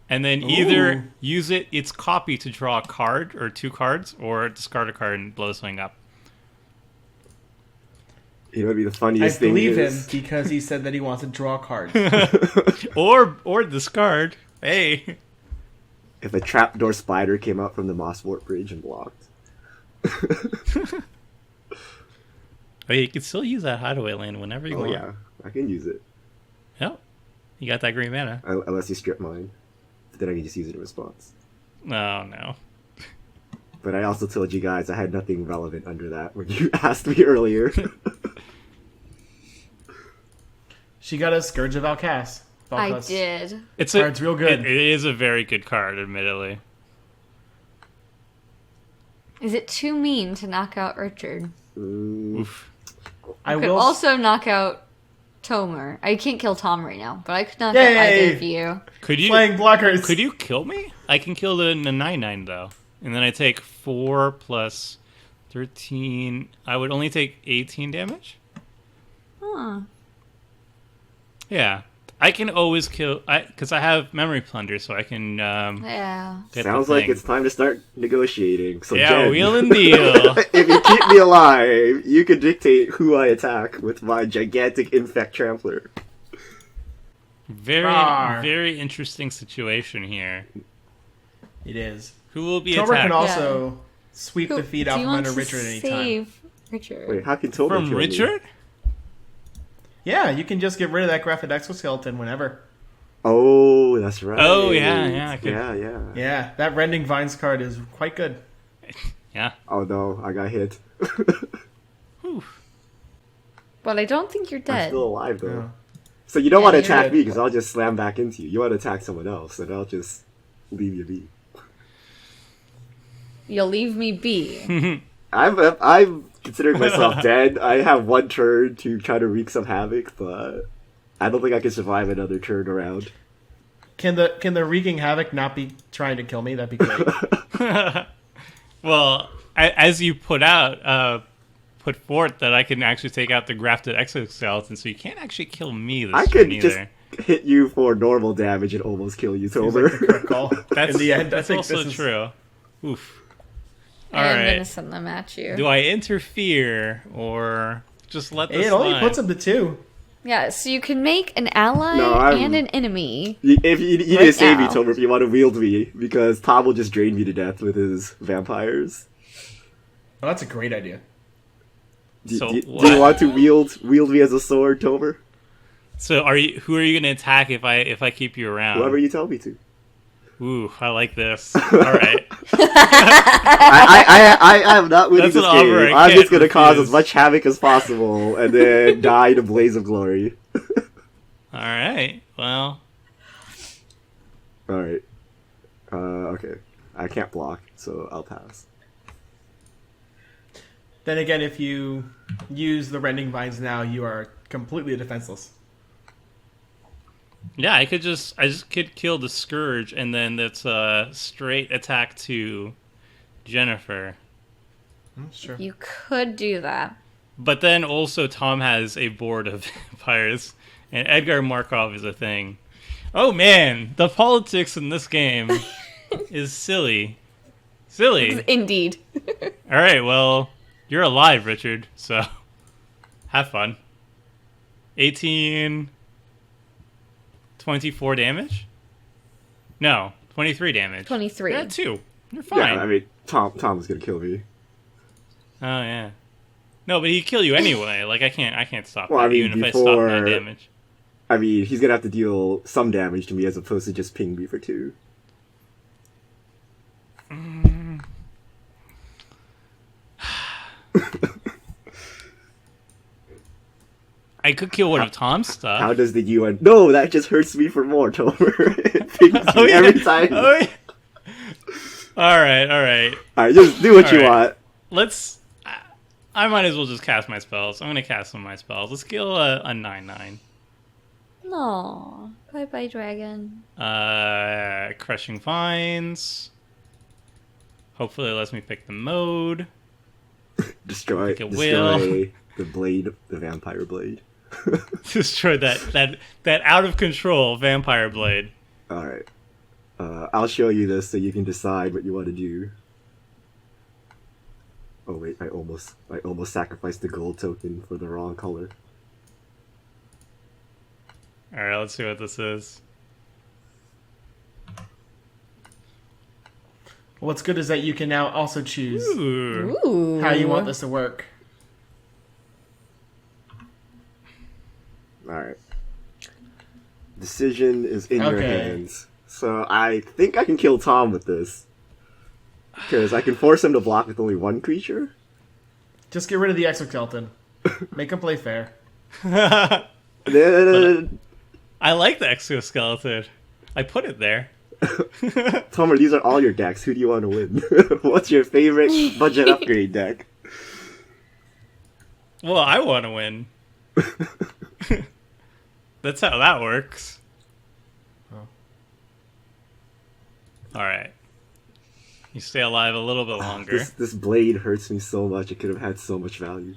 and then either use its copy to draw a card or 2 cards, or discard a card and blow something up. You know, what'd be the I funniest thing believe him is because he said that he wants to draw cards. Or discard. Hey. if a trapdoor spider came out from the Mosswort Bridge and blocked. Oh, you can still use that hideaway land whenever you Oh want. yeah, I can use it. Yep. You got that green mana. Unless you strip mine. Then I can just use it in response. Oh, no. But I also told you guys I had nothing relevant under that when you asked me earlier. She got a Scourge of Alcast. I did. Card's real good. It is a very good card, admittedly. Is it too mean to knock out Richard? Oof. I Could will also knock out Tomer. I can't kill Tom right now, but I could knock out Yay! either of you. playing blockers. Could you kill me? I can kill the 9/9 though, and then I take 4 plus 13. I would only take 18 damage. Huh. Yeah, I can always kill. Because I have memory plunder, so I can. Yeah. Get Sounds the like thing. it's time to start negotiating. So Yeah, Jen, wheel and deal. if you keep me alive, you can dictate who I attack with my gigantic infect trampler. Very, Rawr. very interesting situation here. It is. Who will be Tomer attacked? can also sweep the feet Do out you from want under to Richard at any time. save Richard? Wait, how can Tomer From kill me? Richard? Yeah, you can just get rid of that Graphic Exoskeleton whenever. Oh, that's right. Oh, yeah, I could- Yeah. Yeah, that Rending Vines card is quite good. Yeah. Oh no, I got hit. Whew. But I don't think you're I'm dead. still alive though. Yeah. So you don't Yeah, want to you're attack good. me because I'll just slam back into you. You want to attack someone else, and I'll just leave you be. You'll leave me be. I'm considering myself dead. I have one turn to try to wreak some havoc, but I don't think I can survive another turn around. Can the Wreaking Havoc not be trying to kill me? That'd be great. Well, as you put forth that I can actually take out the grafted exoskeleton, so you can't actually kill me this I turn could either. just hit you for normal damage and almost kill you, Seems Tomer. like the correct call. That's, In the end, I that's think also this is true. Oof. All I'm right. gonna send them at you. Do I interfere or just let this It only slide? puts him to 2. Yeah, so you can make an ally No, I'm- and an enemy. If you need Right to save me, now. Tomer, if you want to wield me, because Tom will just drain me to death with his vampires. Oh, that's a great idea. So do you what? want to wield me as a sword, Tomer? So who are you going to attack if I keep you around? Whoever you tell me to. Ooh, I like this. All right. I am not winning That's this an offer game. I I'm just can't gonna cause refuse. as much havoc as possible and then die in a blaze of glory. All right. Well, Alright. Okay. I can't block, so I'll pass. Then again, if you use the Rending Vines now, you are completely defenseless. yeah, I just could kill the Scourge, and then that's a straight attack to Jennifer. Sure. You could do that. But then also Tom has a board of vampires, and Edgar Markov is a thing. Oh man, the politics in this game is silly. Silly. Indeed. All right, well, you're alive, Richard, so have fun. 18... 24 damage? No, 23 damage. 23. Yeah, 2. You're fine. Yeah, I mean, Tom's gonna kill me. Oh, yeah. No, but he'd kill you anyway. Like, I can't stop Well, that, I mean, even if I stop that before- damage. I mean, he's gonna have to deal some damage to me as opposed to just ping me for 2. I could kill one of Tom's stuff. How does the UN... No, that just hurts me for more, Tomer. It pings Oh, me yeah. every time. Oh, yeah. Alright. Alright, just do what you Alright. want. Let's... I might as well just cast my spells. I'm going to cast some of my spells. Let's kill a 9/9. No. Bye-bye, dragon. Crushing Vines. Hopefully it lets me pick the mode. Destroy Like a whale. the blade, the vampire blade. Destroy that out of control vampire blade. Alright. I'll show you this so you can decide what you want to do. Oh wait, I almost sacrificed the gold token for the wrong color. Alright, let's see what this is. What's good is that you can now also choose Ooh. Ooh. how you want this to work. Alright. Decision is in your Okay. hands. So I think I can kill Tom with this. Because I can force him to block with only one creature. Just get rid of the exoskeleton. Make him play fair. And then, I like the exoskeleton. I put it there. Tomer, these are all your decks. Who do you want to win? What's your favorite budget upgrade deck? Well, I want to win. That's how that works. Oh. Alright. You stay alive a little bit longer. This blade hurts me so much. It could have had so much value.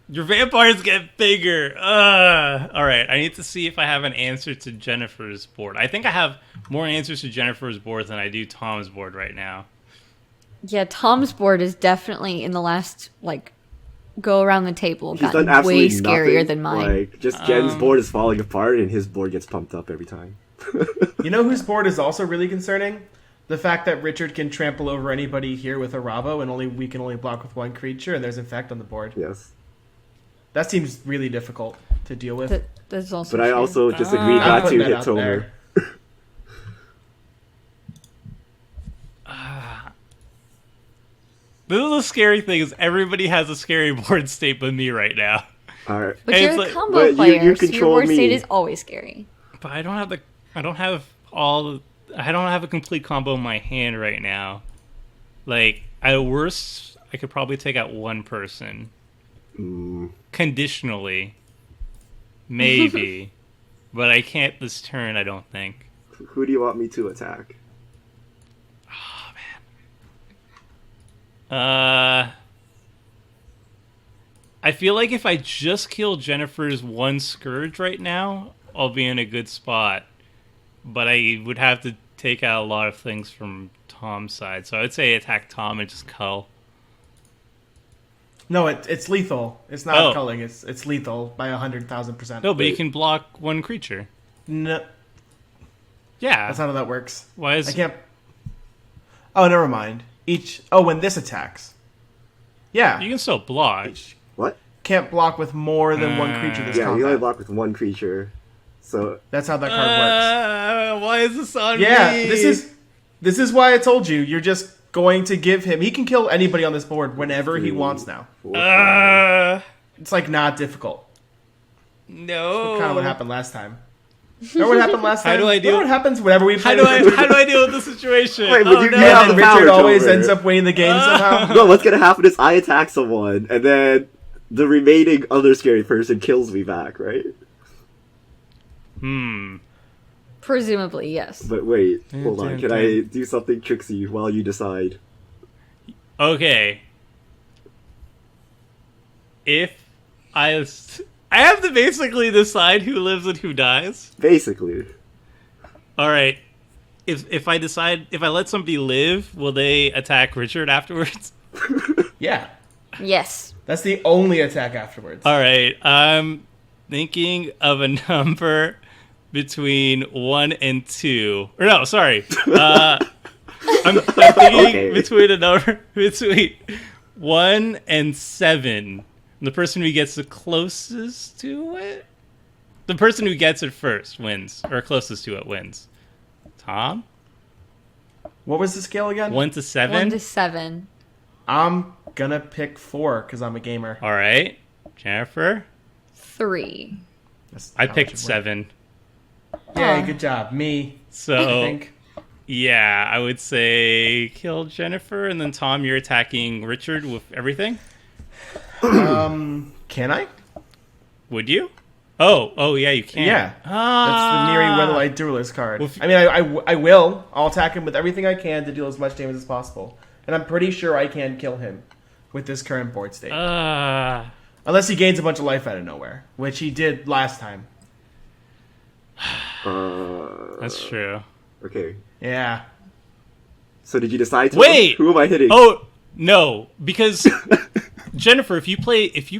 Your vampires get bigger. Alright, I need to see if I have an answer to Jennifer's board. I think I have more answers to Jennifer's board than I do Tom's board right now. Yeah, Tom's board is definitely in the last, go around the table He's done gotten absolutely way scarier nothing. than mine. Like, just Jen's board is falling apart and his board gets pumped up every time. You know whose board is also really concerning? The fact that Richard can trample over anybody here with Arahbo, and we can only block with one creature, and there's Infect on the board. Yes. That seems really difficult. to deal with. That's also But I true. also just agreed I'm not putting to that hit out Tomer. there. This is the scary thing is everybody has a scary board state but me right now. Alright. But And you're it's a like- combo but you player, so your control board state me. is always scary. But I don't have a complete combo in my hand right now. Like, at worst, I could probably take out one person. Conditionally. Maybe. But I can't this turn, I don't think. Who do you want me to attack? I feel like if I just kill Jennifer's one Scourge right now, I'll be in a good spot. But I would have to take out a lot of things from Tom's side. So I would say attack Tom and just cull. No, it's lethal. It's not Oh. culling. It's lethal by 100,000%. No, but you can block one creature. No, Yeah. that's not how that works. Why is I can't. Oh, never mind. When this attacks. Yeah. You can still block. What? Can't block with more than one creature this Yeah, you only combat. block with one creature. So, That's how that card works. Why is this on Yeah, me? this is why I told you. You're just going to give him. He can kill anybody on this board whenever he wants now. 4, 5. It's like not difficult. No. Kind of what happened last time. Remember what happened last How time? do I deal- Remember what happens whenever we play? How do I deal with the situation? Wait, but Oh, you no. have And the power Richard always over. ends up winning the game somehow. No, what's gonna happen is I attack someone, and then the remaining other scary person kills me back, right? Presumably, yes. But wait, hold on. dun, Can dun. I do something tricksy while you decide? Okay. If I have to basically decide who lives and who dies. Basically. All right. If I let somebody live, will they attack Richard afterwards? Yeah, Yes. that's the only attack afterwards. All right. I'm thinking of a number between 1 and 2. Or no, sorry. I'm thinking Okay. between a number between 1 and 7. The person who gets the closest to it, the person who gets it first wins, or closest to it wins. Tom, What was the scale again? 1 to 7. 1 to 7. I'm gonna pick 4 because I'm a gamer. All right, Jennifer. 3. That's I how it picked should 7. work. Yeah, Aw. good job. Me, I So think. yeah, I would say kill Jennifer, and then Tom, you're attacking Richard with everything. Can I? Would you? Oh, yeah, you can. Yeah. That's the Neri Weatherlight Duelist card. Well, if- I mean, I will. I'll attack him with everything I can to deal as much damage as possible. And I'm pretty sure I can kill him with this current board state. Unless he gains a bunch of life out of nowhere, which he did last time. That's true. Okay. Yeah. So did you decide to Wait! Who am I hitting? Oh no, because Jennifer, if you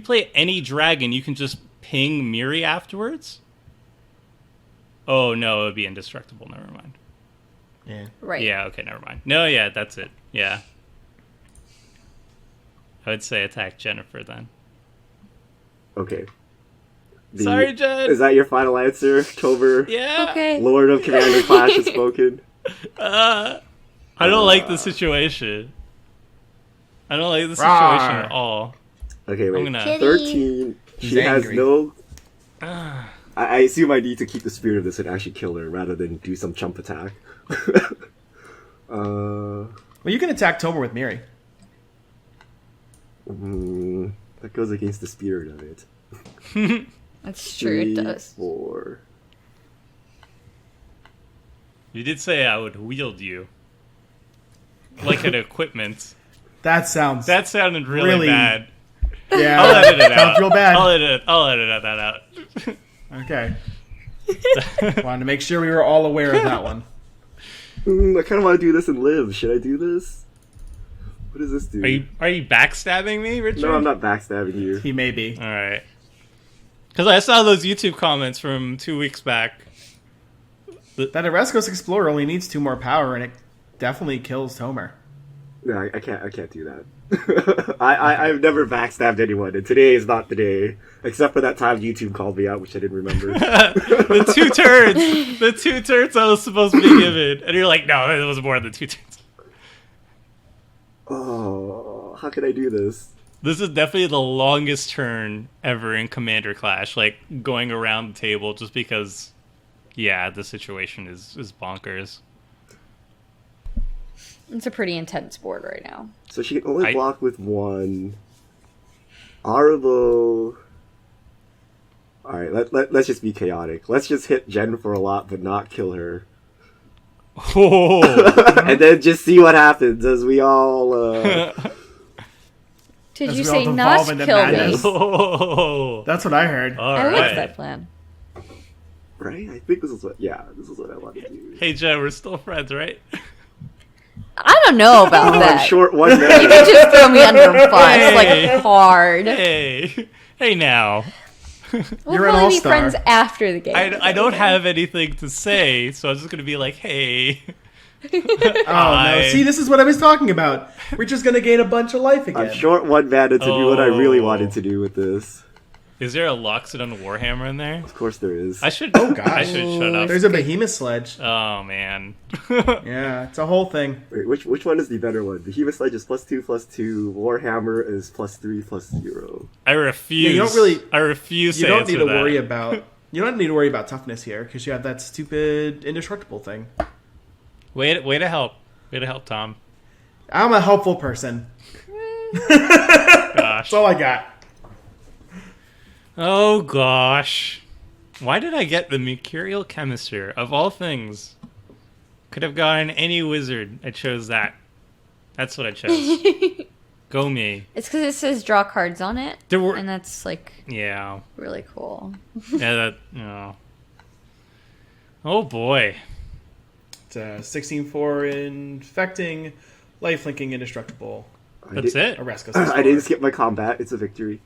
play any dragon, you can just ping Miri afterwards. Oh no, it would be indestructible. Never mind. Yeah. Right. Yeah, okay, never mind. No, yeah, that's it. Yeah. I would say attack Jennifer then. Okay. Sorry, Jen. Is that your final answer, Tober? Yeah. Okay. Lord of Commander Clash has spoken. I don't like the situation. I don't like the situation Rawr. at all. Okay, wait. I'm gonna- Kitty. 13. He's She has angry. no... I assume I need to keep the spirit of this and actually kill her rather than do some chump attack. Well, you can attack Tomer with Miri. That goes against the spirit of it. That's true, it 3, does. 4. You did say I would wield you. Like an equipment. That sounds. That sounded really, Really- bad. yeah. I'll edit it out. Sounds real bad. I'll edit that out. Okay. Wanted to make sure we were all aware of that one. I kind of want to do this and live. Should I do this? What does this do? Are you backstabbing me, Richard? No, I'm not backstabbing you. He may be. All right. Because I saw those YouTube comments from 2 weeks back. That Ereskos Explorer only needs 2 more power, and it definitely kills Tomer. No, I can't do that. I've never backstabbed anyone, and today is not the day. Except for that time YouTube called me out, which I didn't remember. The 2 turns! The 2 turns I was supposed to be given. And you're like, no, it was more than 2 turns. Oh, how could I do this? This is definitely the longest turn ever in Commander Clash, like, going around the table, just because, yeah, the situation is bonkers. It's a pretty intense board right now. So she can only block with 1. Arahbo... Alright, let's just be chaotic. Let's just hit Jen for a lot, but not kill her. Oh. And then just see what happens as we all... Did As you we say all not devolve into kill me? madness. Oh. That's what I heard. All I right. like that plan. Right? I think this is what... Yeah, this is what I want to do. Hey, Jen, we're still friends, right? I don't know about Oh, that. I'm short 1 You man. could just throw me under a bus, Hey. like, hard. Hey. Hey, now. We'll You're an probably be all-star. friends after the game. I don't have anything to say, so I'm just going to be like, hey. Oh no! See, this is what I was talking about. We're just gonna gain a bunch of life again. I'm short 1 mana to do what I really wanted to do with this. Is there a Loxodon Warhammer in there? Of course there is. I should. Oh, gosh. I should shut up. There's a behemoth sledge. Oh man. Yeah, it's a whole thing. Wait, which one is the better one? Behemoth Sledge is +2/+2. Warhammer is +3/0. I refuse. Yeah, you don't really- I refuse. You to don't need answer to that. worry about. You don't need to worry about toughness here because you have that stupid indestructible thing. Way to help. Way to help, Tom. I'm a helpful person. Gosh. That's all I got. Oh gosh. Why did I get the Mercurial Chemistry of all things? Could have gotten any wizard. I chose that. That's what I chose. Go me. It's because it says draw cards on it, There were. and that's, like, Yeah. really cool. Yeah. That. No. Oh boy. It's a 16/4 infecting, lifelinking, indestructible. That's it. Oresco. I didn't skip my combat. It's a victory.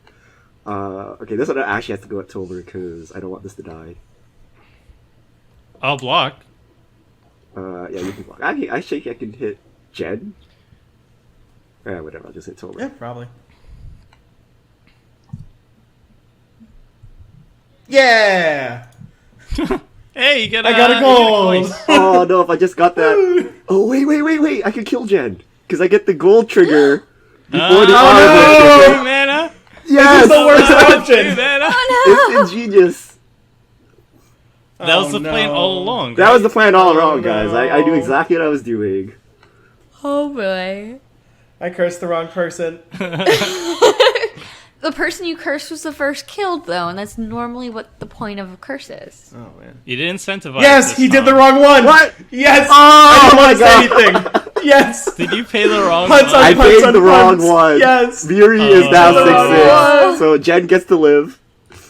Okay, this one actually has to go at Tober because I don't want this to die. I'll block. Yeah, you can block. I think I can hit Jen. Yeah, whatever. I'll just hit Tober. Yeah, probably. Yeah. Hey, you get I got a gold. choice. Oh no! If I just got that. Oh wait! I can kill Jen because I get the gold trigger before the Oh, Two no! mana. Yes, This is the worst Two option. mana. it's ingenious. That was the Oh, plan no. all along. That was the plan all along, Oh, guys. no. I knew exactly what I was doing. Oh, boy. I cursed the wrong person. The person you cursed was the first killed, though, and that's normally what the point of a curse is. Oh man. You didn't incentivize. Yes, this he did the time. wrong one. What? Yes. Oh, I didn't want to my say anything. Yes. Did you pay the wrong Punts one? on I punts paid on the wrong punts. one. Yes. Fury is now Oh. 6/6, so Jen gets to live.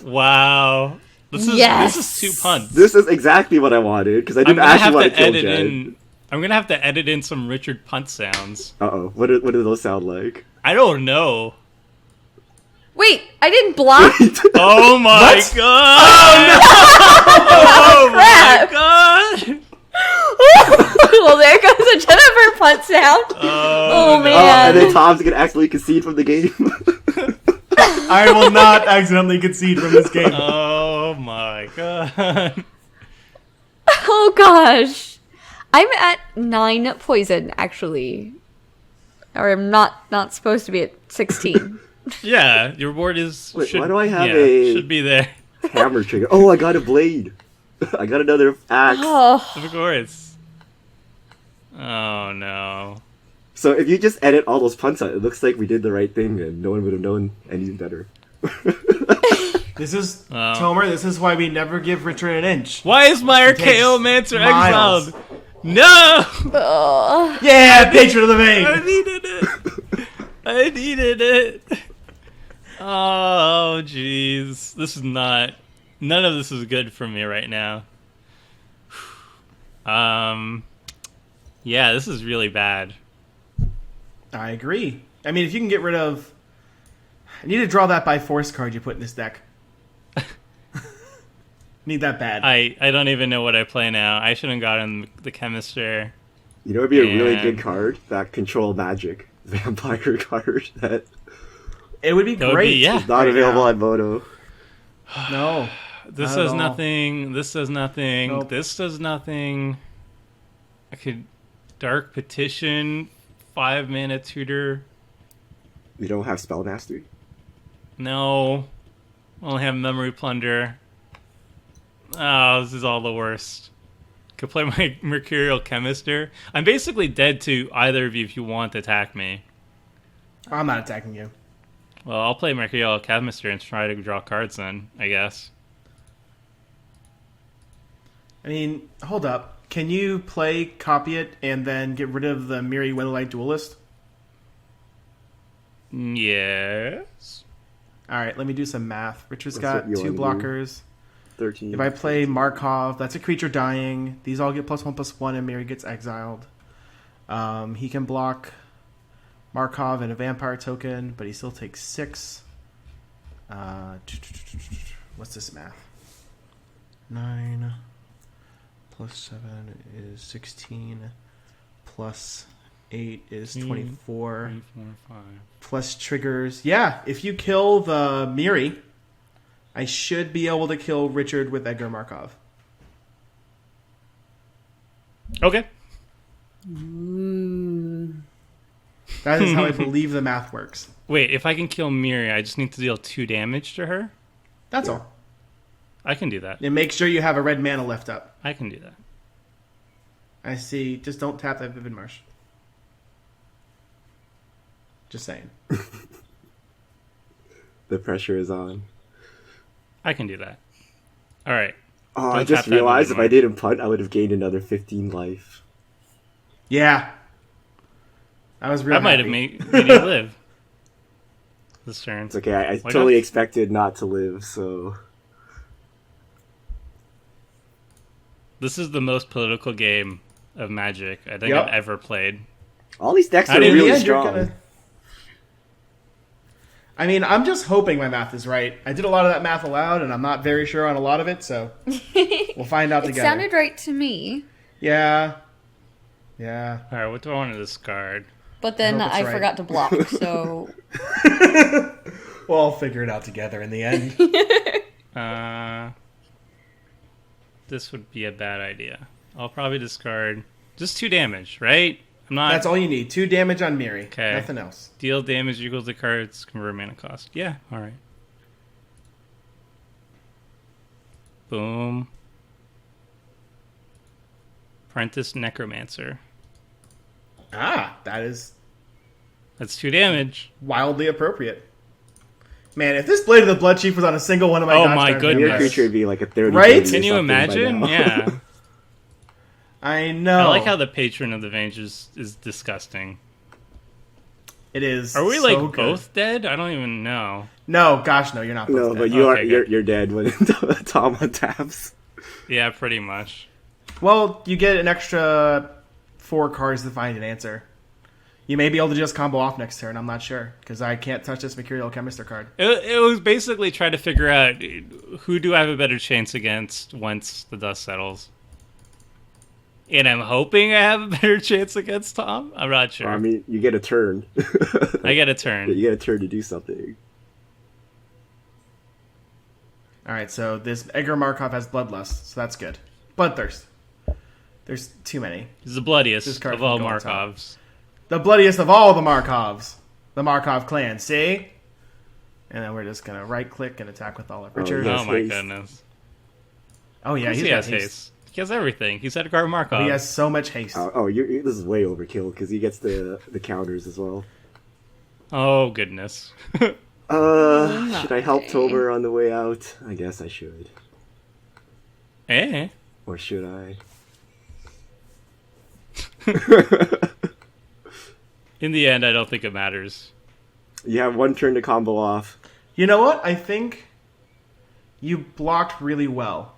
Wow. This Yes. is 2 punts. This is exactly what I wanted because I I'm didn't gonna actually have want to to kill edit Jen. in. I'm gonna have to edit in some Richard Punt sounds. Uh-oh. What do those sound like? I don't know. Wait, I didn't block? Oh my What? god! Oh, crap. my god! Well, there goes a Jennifer punt sound. Oh, and man. then Tom's gonna actually concede from the game. I will not accidentally concede from this game. Oh my god! Oh, gosh. I'm at 9 poison, actually. Or I'm not supposed to be at 16. Yeah, your board is. Wait, should, why do I have yeah, a- Should be there. Hammer trigger. Oh, I got a blade. I got another axe. Oh, Of course. Oh no. So if you just edit all those punts out, it looks like we did the right thing and no one would have known any better. This is Oh. Tomer. This is why we never give Richard an inch. Why is my It takes Archaeomancer miles. exiled? No! oh. Yeah, patron of the I vein. needed it. I needed it. Oh, jeez. This is not. None of this is good for me right now. Yeah, this is really bad. I agree. I mean, if you can get rid of, I need to draw that by force card you put in this deck. Need that bad. I don't even know what I play now. I shouldn't have gotten the chemistry. You know, it'd be a really And- good card that control magic. vampire card that It would be That would great. be, yeah. is not Right available now. on Mono. No. This Not does at all. nothing. This does nothing. Nope. This does nothing. I could Dark Petition, 5-mana tutor. You don't have spell mastery. No. Only have Memory Plunder. Oh, this is all the worst. Could play my Mercurial Chemister. I'm basically dead to either of you if you want to attack me. I'm not attacking you. Well, I'll play Mercurial Chemister and try to draw cards then, I guess. I mean, hold up. Can you play, copy it, and then get rid of the Miri Windlight Duelist? Yes. Alright, let me do some math. Richard's That's got what you 2 wanna do. blockers. 13. If I play Markov, that's a creature dying. These all get +1/+1, and Miri gets exiled. He can block Markov and a vampire token, but he still takes 6. What's this math? 9 plus 7 is 16. Plus 8 is 24. 3, 4, 5. Plus triggers. Yeah, if you kill the Miri, I should be able to kill Richard with Edgar Markov. Okay. That is how I believe the math works. Wait, if I can kill Miri, I just need to deal 2 damage to her? That's Yeah. all. I can do that. And make sure you have a red mana left up. I can do that. I see. Just don't tap that Vivid Marsh. Just saying. The pressure is on. I can do that. All right. Oh, I Don't just tap that realized if anymore. I didn't punt, I would have gained another 15 life. Yeah. I was real That might have happy. made you live this turn. It's okay, I Why totally not? expected not to live, so... This is the most political game of Magic I think Yep. I've ever played. All these decks I are didn't- really In the end, you're strong. gonna- I mean, I'm just hoping my math is right. I did a lot of that math aloud, and I'm not very sure on a lot of it, so we'll find out It together. sounded right to me, Yeah. Yeah. All right, what do I want to discard? but then hope it's I right. forgot to block, so We'll all figure it out together in the end. This would be a bad idea. I'll probably discard just 2 damage, right? I'm not That's all you need. 2 damage on Miri. Okay. Nothing else. deal damage equals the card's convert mana cost. Yeah, all right. Boom. Apprentice Necromancer. That is That's 2 damage. wildly appropriate. Man, if this Blade of the Blood Chief was on a single one of my Oh gosh my darn goodness. Your vampires. creature would be like a 30. Right? Can you imagine? Yeah. I know. I like how the Patron of the Venge is disgusting. it is. Are we so like good. both dead? I don't even know. No, gosh, no, you're not both No, dead. but you Okay, good. you're dead when Tom untaps. Yeah, pretty much. Well, you get an extra 4 cards to find an answer. You may be able to just combo off next turn. I'm not sure because I can't touch this Mercurial Chemister card. It was basically trying to figure out who do I have a better chance against once the dust settles. And I'm hoping I have a better chance against Tom. I'm not sure. I mean, you get a turn. I get a turn. You get a turn to do something. All right, so this Edgar Markov has Bloodlust, so that's good. Bloodthirst. There's too many. He's the bloodiest This card of all can go on top. Markovs. The bloodiest of all the Markovs. The Markov clan, see? And then we're just going to right-click and attack with all of Richard. yes. Oh my haste. goodness. Oh, yeah, he's he got has haste. haste. He has everything. He's Edgar Markov. He has so much haste. This is way overkill because he gets the counters as well. Oh, goodness. Should I help Okay. Tober on the way out? I guess I should. Eh? Or should I? In the end, I don't think it matters. You have 1 turn to combo off. You know what? I think you blocked really well.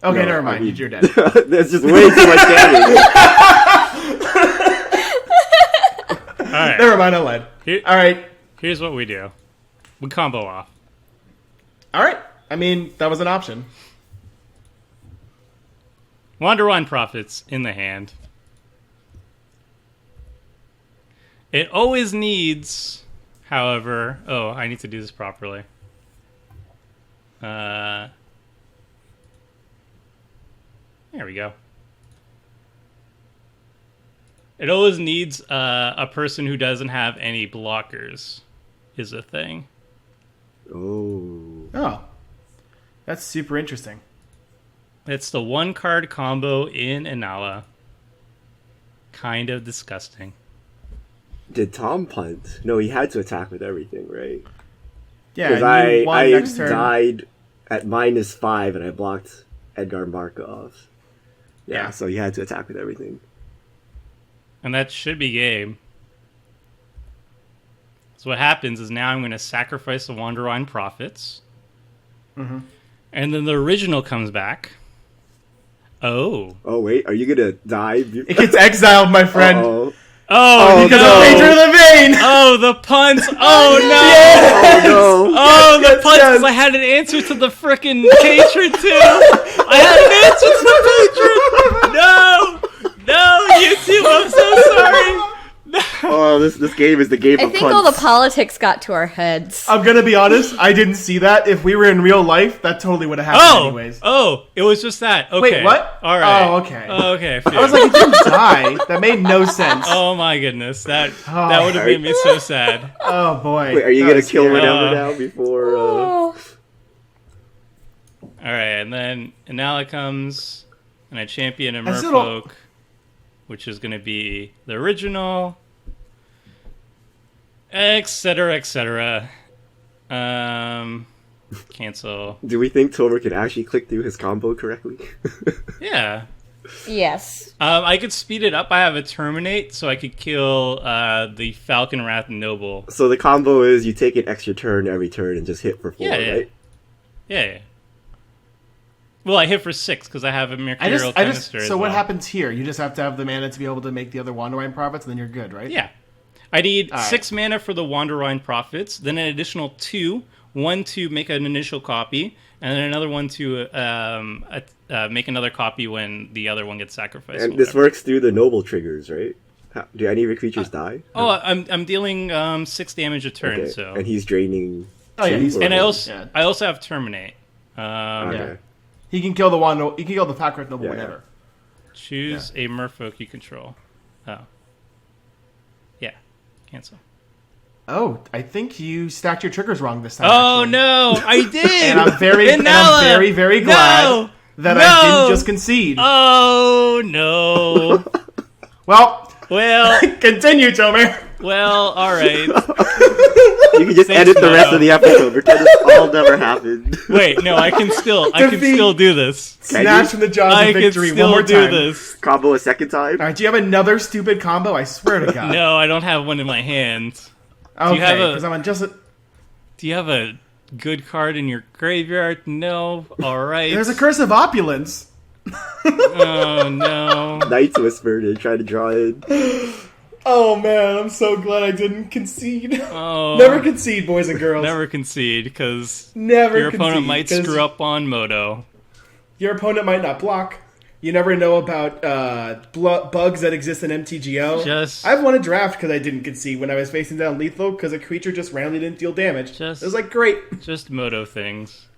Okay, No, never I mind. mean- You're dead. There's just way too much damage. All right. Never mind, I lied. Here- All right. Here's what we do. We combo off. All right. I mean, that was an option. Wander Wine Profits in the hand. It always needs, however... Oh, I need to do this properly. There we go. It always needs a person who doesn't have any blockers is a thing. Oh. That's super interesting. It's the 1-card combo in Inalla. Kind of disgusting. Did Tom punt? No, he had to attack with everything, right? Yeah, Because and you won I next turn. died at -5 and I blocked Edgar Markov. Yeah, Yeah. so he had to attack with everything. And that should be game. So what happens is now I'm going to sacrifice the Wanderwine Prophets. Mm-hmm. And then the original comes back. Oh. Oh, wait, are you gonna die? It gets exiled, my friend. Uh-oh. Oh, Because no. of Patron of the Vein! Oh, the puns. Oh, no. Yes! Oh, no. Oh, the Yes, puns, yes. because I had an answer to the frickin' patron, too. I had an answer to the patron. No, YouTube, I'm so sorry. Oh, this game is the game I of think punts. all the politics got to our heads. I'm gonna be honest, I didn't see that. If we were in real life, that totally would have happened anyways. It was just that. Okay. Wait, what? All right. Oh, okay. Okay. I was like, it didn't die. That made no sense. oh my goodness, that Oh. would have made me so sad. Oh, boy. Wait, are you That gonna was kill scary. Renella now before... Oh. All right, and then Inalla comes, and I champion a That's a little- Merfolk, which is going to be the original, etc., etc. Cancel. Do we think Tomer can actually click through his combo correctly? Yeah. Yes. I could speed it up. I have a Terminate, so I could kill the Falcon Wrath Noble. So the combo is you take an extra turn every turn and just hit for 4, Yeah. right? Yeah. Well, I hit for 6 because I have a Mercurial Canister as so what well. happens here? You just have to have the mana to be able to make the other Wanderwine Prophets, and then you're good, right? Yeah. I need All right. 6 mana for the Wanderwine Prophets, then an additional 2, 1 to make an initial copy, and then another one to make another copy when the other one gets sacrificed. And or this whatever. works through the noble triggers, right? Do any of your creatures die? Oh, I'm dealing 6 damage a turn, Okay. so. And he's draining... Oh, yeah, 2 he's- or And I 1? also have Terminate. Okay. He can kill the He can kill the Packrat Noble Yeah. whenever. Choose a Merfolk you control. Oh. Yeah. Cancel. Oh, I think you stacked your triggers wrong this time. Oh actually. no, I did. And I'm very, Inalla! very glad No! that No! I didn't just concede. Oh no. Well, Well, continue, Tomer. well, all right. You can just Thanks, edit the rest Mono. of the episode. Pretend this all never happened. Wait, no, I can Defeat. still do this. Snatch from the jaws I of can victory still one more do time. this. Combo a second time? All right, do you have another stupid combo? I swear to God. No, I don't have one in my hand. Okay, you have a- because I'm on just. Do you have a good card in your graveyard? No. All right. There's a Curse of Opulence. Oh no. Night's Whisper to try to draw in. Oh man, I'm so glad I didn't concede. Oh. Never concede, boys and girls. Never concede because Never your opponent concede, might 'cause screw up on Moto. Your opponent might not block. You never know about bugs that exist in MTGO. Just- I've won a draft because I didn't concede when I was facing down lethal because a creature just randomly didn't deal damage. Just- It was like, great. Just Moto things.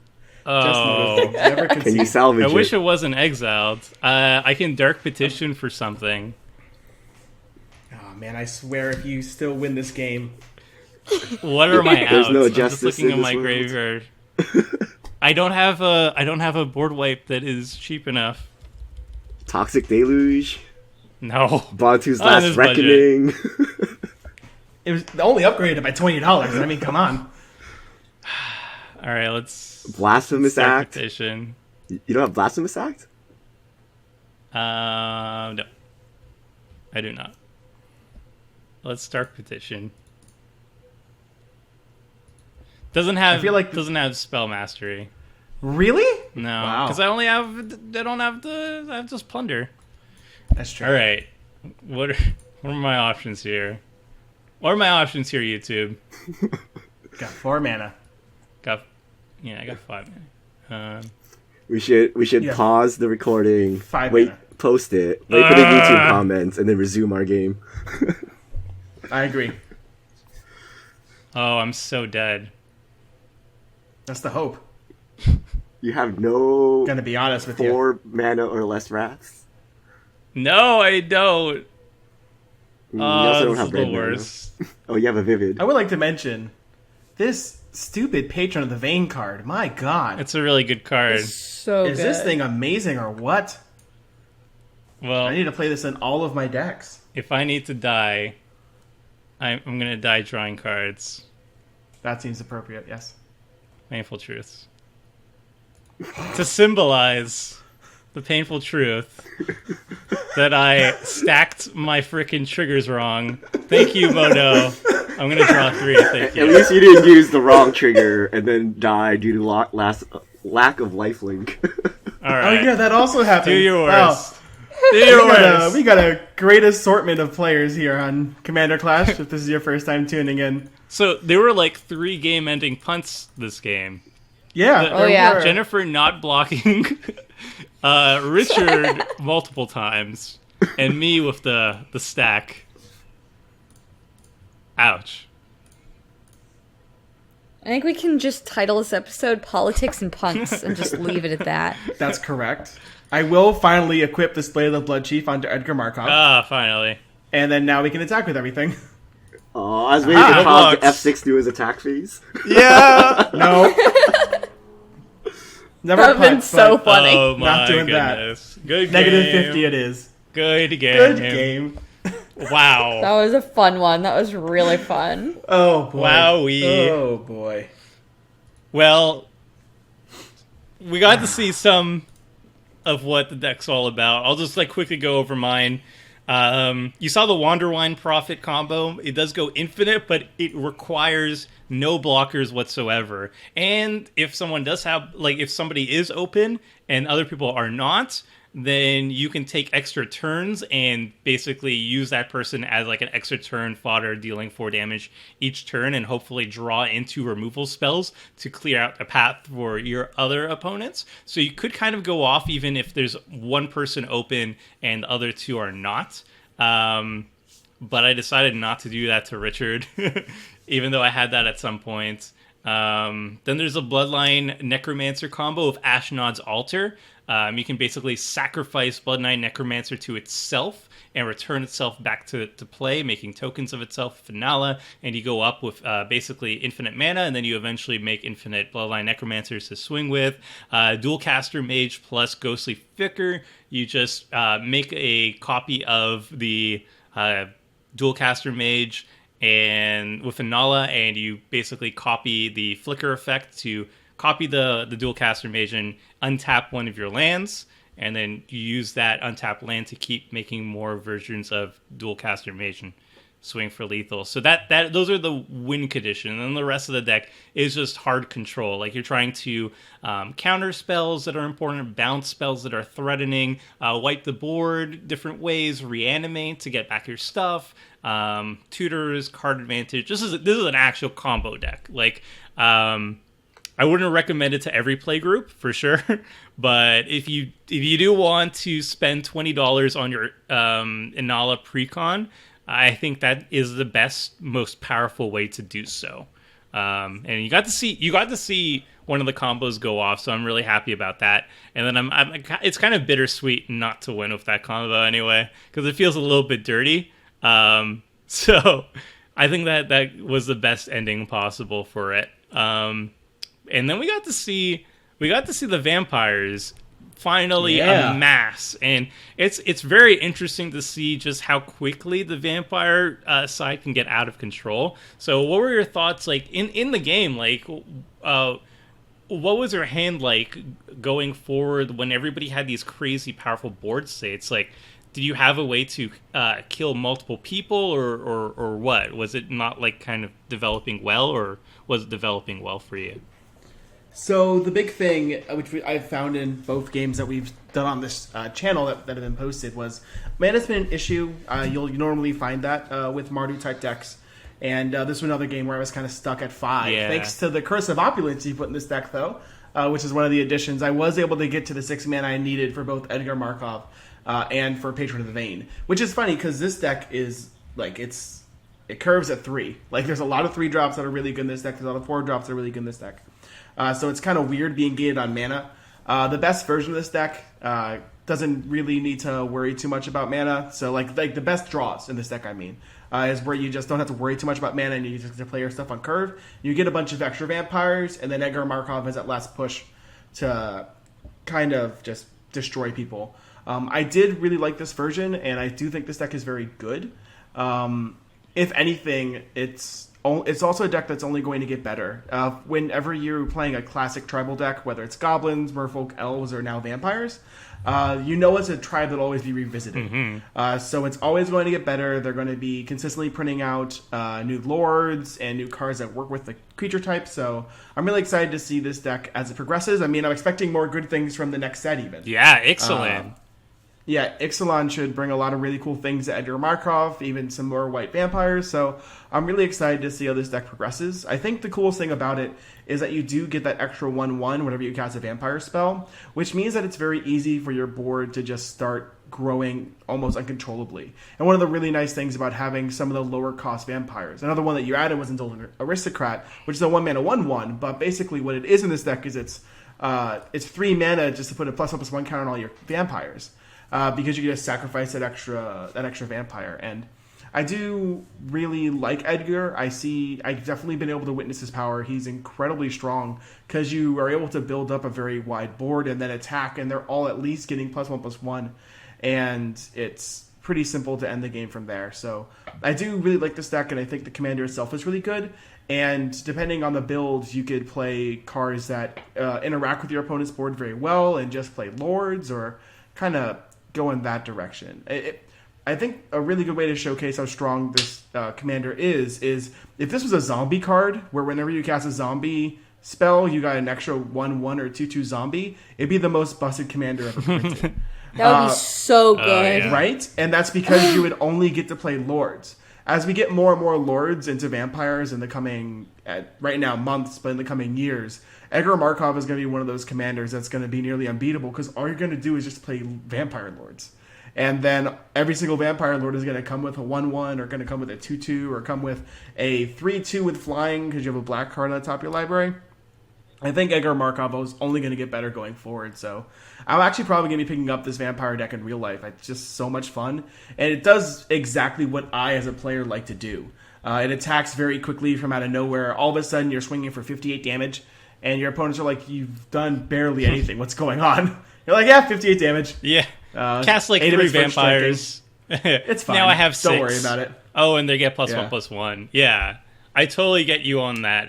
Just Oh. never Can you concede. salvage I it? wish it wasn't exiled. I can Dark Petition for something. Oh man, I swear if you still win this game. What are my outs? There's no I'm just justice looking in at my this world. graveyard. I don't have a board wipe that is cheap enough. Toxic Deluge. No. Bantu's Not on Last this budget. Reckoning. It was only upgraded by $20. I mean, come on. All right, let's Blasphemous start Act. petition. You don't have Blasphemous Act? No, I do not. Let's start petition. Doesn't have. I feel like- doesn't have spell mastery. Really? No, Wow. because I only have. I don't have the. I have just plunder. That's true. All right, what are my options here? What are my options here, YouTube? Got 4 mana. I got 5 minutes. We should Yeah. pause the recording, 5 wait, mana. post it, wait for the YouTube comments, and then resume our game. I agree. Oh, I'm so dead. That's the hope. You have no Gonna be honest with you. 4 mana or less wraths? No, I don't. You also don't This have is red the mana. worst. Oh, you have a Vivid. I would like to mention this stupid Patron of the Vein card. My God. It's a really good card. So Is this thing amazing or what? Well, I need to play this in all of my decks. if I need to die, I'm going to die drawing cards. That seems appropriate, yes. Painful truths. To symbolize the painful truth that I stacked my frickin' triggers wrong. Thank you, Mono. I'm going to draw 3. Thank At you. least you didn't use the wrong trigger and then die due to lack of lifelink. All Oh right. yeah, that also happened. Do your Wow. worst. Do your worst. We got a great assortment of players here on Commander Clash, if this is your first time tuning in. So there were like 3 game-ending punts this game. Yeah. The- there yeah. were. Jennifer not blocking Richard multiple times, and me with the stack. Ouch. I think we can just title this episode Politics and Punts and just leave it at that. That's correct. I will finally equip the Blade of the Blood Chief onto Edgar Markov, Finally. and then now we can attack with everything. Oh, I was waiting Ah, to pause blocks. F6 do his attack phase. Yeah! No. Never That would've been punt, so but funny. Oh my Not doing that. goodness. Good negative game. 50 it is. Good game. Good game. Wow. That was a fun one. That was really fun. Oh boy. Wowee. Oh boy. Well, we got to see some of what the deck's all about. I'll just quickly go over mine. You saw the Wanderwine Prophet combo. It does go infinite, but it requires no blockers whatsoever. And if someone does have, if somebody is open and other people are not, then you can take extra turns and basically use that person as an extra turn fodder, dealing 4 damage each turn, and hopefully draw into removal spells to clear out a path for your other opponents. So you could kind of go off even if there's one person open and the other 2 are not. But I decided not to do that to Richard, even though I had that at some point. Then there's a Bloodline Necromancer combo of Ashnod's Altar. You can basically sacrifice Bloodline Necromancer to itself and return itself back to play, making tokens of itself with Inalla, and you go up with basically infinite mana, and then you eventually make infinite Bloodline Necromancers to swing with. Dualcaster Mage plus Ghostly Vicar. You just make a copy of the Dualcaster Mage and with Inalla, and you basically copy the flicker effect to copy the Dualcaster Mage and untap one of your lands, and then you use that untapped land to keep making more versions of Dualcaster Mage and swing for lethal. So that those are the win condition, and then the rest of the deck is just hard control. You're trying to counter spells that are important, bounce spells that are threatening, wipe the board different ways, reanimate to get back your stuff, tutors, card advantage. This is an actual combo deck. I wouldn't recommend it to every play group for sure, but if you do want to spend $20 on your Inalla Precon, I think that is the best, most powerful way to do so. And you got to see one of the combos go off, so I'm really happy about that. And then it's kind of bittersweet not to win with that combo anyway, because it feels a little bit dirty. So I think that was the best ending possible for it. And then we got to see the vampires finally amass, and it's very interesting to see just how quickly the vampire side can get out of control. So what were your thoughts in the game? What was your hand like going forward when everybody had these crazy powerful board states? Did you have a way to kill multiple people, or what? Was it not kind of developing well, or was it developing well for you? So the big thing, which I've found in both games that we've done on this channel that have been posted, was mana's been an issue. You'll normally find that with Mardu type decks, and this was another game where I was kind of stuck at 5. Yeah. Thanks to the Curse of Opulence you put in this deck, though, which is one of the additions, I was able to get to the 6 mana I needed for both Edgar Markov and for Patron of the Vein, which is funny because this deck is it curves at 3. Like, there's a lot of 3 drops that are really good in this deck. There's a lot of 4 drops that are really good in this deck. So it's kind of weird being gated on mana. The best version of this deck doesn't really need to worry too much about mana. So, like the best draws in this deck, I mean, is where you just don't have to worry too much about mana and you just get to play your stuff on curve. You get a bunch of extra vampires, and then Edgar Markov has that last push to kind of just destroy people. I did really like this version, and I do think this deck is very good. If anything, it's also a deck that's only going to get better. Whenever you're playing a classic tribal deck, whether it's goblins, merfolk, elves, or now vampires, it's a tribe that'll always be revisited. Mm-hmm. So it's always going to get better. They're going to be consistently printing out new lords and new cards that work with the creature type. So I'm really excited to see this deck as it progresses. I mean, I'm expecting more good things from the next set even. Yeah, excellent. Ixalan should bring a lot of really cool things to Edgar Markov, even some more white vampires. So I'm really excited to see how this deck progresses. I think the coolest thing about it is that you do get that extra 1/1 whenever you cast a vampire spell, which means that it's very easy for your board to just start growing almost uncontrollably. And one of the really nice things about having some of the lower cost vampires, another one that you added was Indulgent Aristocrat, which is a 1-mana 1/1, but basically what it is in this deck is it's 3 mana just to put a +1/+1 counter on all your vampires. Because you get to sacrifice that extra vampire. And I do really like Edgar. I've definitely been able to witness his power. He's incredibly strong because you are able to build up a very wide board and then attack, and they're all at least getting +1/+1. And it's pretty simple to end the game from there. So I do really like this deck, and I think the commander itself is really good. And depending on the build, you could play cards that interact with your opponent's board very well and just play lords or kind of go in that direction. I think a really good way to showcase how strong this commander is if this was a zombie card, where whenever you cast a zombie spell, you got an extra 1/1 or 2/2 zombie, it'd be the most busted commander ever printed. That would be so good. Yeah. Right? And that's because you would only get to play lords. As we get more and more lords into vampires in the coming, right now, months, but in the coming years, Edgar Markov is going to be one of those commanders that's going to be nearly unbeatable because all you're going to do is just play vampire lords. And then every single vampire lord is going to come with a 1/1 or going to come with a 2/2 or come with a 3/2 with flying because you have a black card on the top of your library. I think Edgar Markov is only going to get better going forward. So I'm actually probably going to be picking up this vampire deck in real life. It's just so much fun. And it does exactly what I, as a player, like to do. It attacks very quickly from out of nowhere. All of a sudden, you're swinging for 58 damage. And your opponents are like, you've done barely anything. What's going on? You're like, 58 damage. Yeah. Cast like 3 vampires. It's fine. Now I have 6. Don't worry about it. Oh, and they get +1/+1. Yeah. I totally get you on that.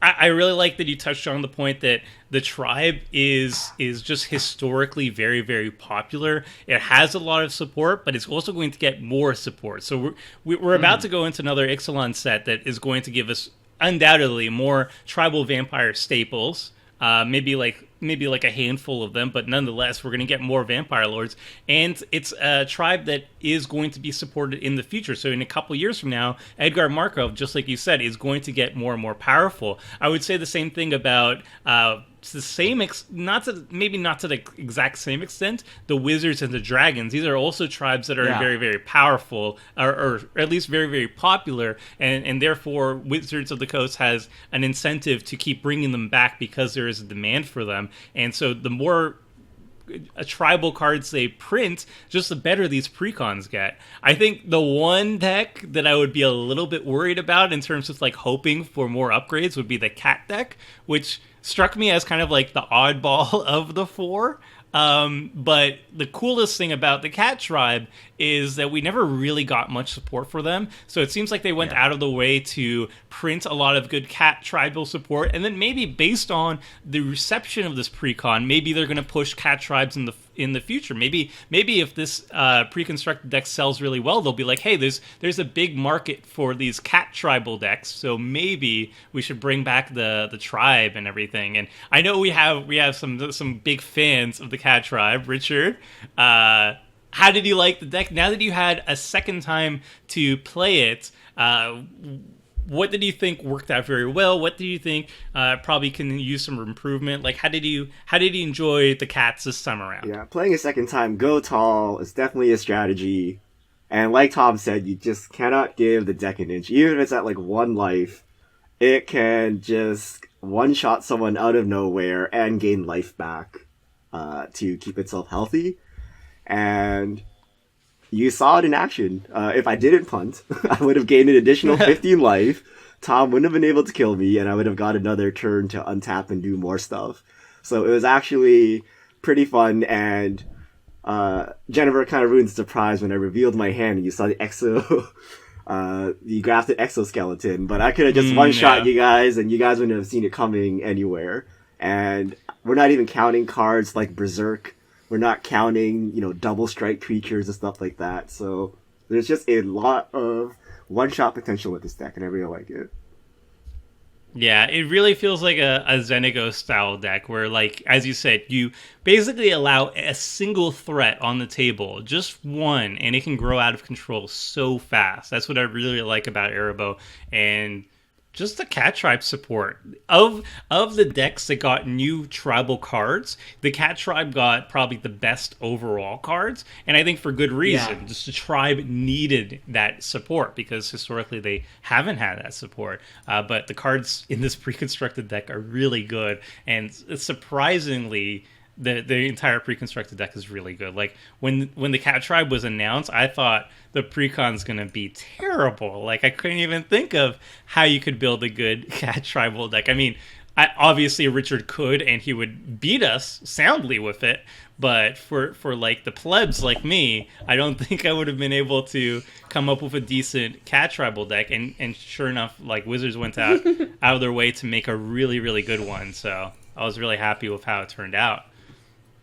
I really like that you touched on the point that the tribe is just historically very, very popular. It has a lot of support, but it's also going to get more support. So we're about to go into another Ixalan set that is going to give us undoubtedly more tribal vampire staples. Maybe like a handful of them, but nonetheless, we're going to get more vampire lords, and it's a tribe that is going to be supported in the future. So in a couple years from now, Edgar Markov, just like you said, is going to get more and more powerful. I would say the same thing about not to the exact same extent, the wizards and the dragons. These are also tribes that are very, very powerful, or at least very, very popular, and therefore Wizards of the Coast has an incentive to keep bringing them back because there is a demand for them. And so the more tribal cards they print, just the better these precons get. I think the one deck that I would be a little bit worried about in terms of like hoping for more upgrades would be the cat deck, which struck me as kind of like the oddball of the 4. But the coolest thing about the cat tribe is that we never really got much support for them. So it seems like they went out of the way to print a lot of good cat tribal support. And then maybe based on the reception of this precon, maybe they're going to push cat tribes in the future. Maybe if this pre-constructed deck sells really well, they'll be like, hey, there's a big market for these cat tribal decks, so maybe we should bring back the tribe and everything. And I know we have some big fans of the cat tribe. Richard, how did you like the deck now that you had a second time to play it? What did you think worked out very well? What do you think probably can use some improvement? Like, how did you enjoy the cats this time around? Yeah, playing a second time, go tall is definitely a strategy. And like Tom said, you just cannot give the deck an inch. Even if it's at like 1 life, it can just one-shot someone out of nowhere and gain life back to keep itself healthy. And you saw it in action. If I didn't punt, I would have gained an additional 15 life. Tom wouldn't have been able to kill me, and I would have got another turn to untap and do more stuff. So it was actually pretty fun, and Jennifer kind of ruined the surprise when I revealed my hand and you saw the the grafted exoskeleton, but I could have just one-shot you guys, and you guys wouldn't have seen it coming anywhere. And we're not even counting cards like Berserk. We're not counting, double strike creatures and stuff like that. So there's just a lot of one-shot potential with this deck, and I really like it. Yeah, it really feels like a Zenigo style deck where, like, as you said, you basically allow a single threat on the table, just one, and it can grow out of control so fast. That's what I really like about Arahbo, and just the Cat Tribe support. Of the decks that got new tribal cards, the Cat Tribe got probably the best overall cards, and I think for good reason. Yeah. Just the Tribe needed that support because historically they haven't had that support. But the cards in this pre-constructed deck are really good, and surprisingly, the entire pre-constructed deck is really good. Like, when the Cat Tribe was announced, I thought the precon's gonna be terrible. Like, I couldn't even think of how you could build a good Cat Tribal deck. I mean, obviously Richard could, and he would beat us soundly with it, but for like the plebs like me, I don't think I would have been able to come up with a decent Cat Tribal deck, and sure enough, like, Wizards went out of their way to make a really, really good one, so I was really happy with how it turned out.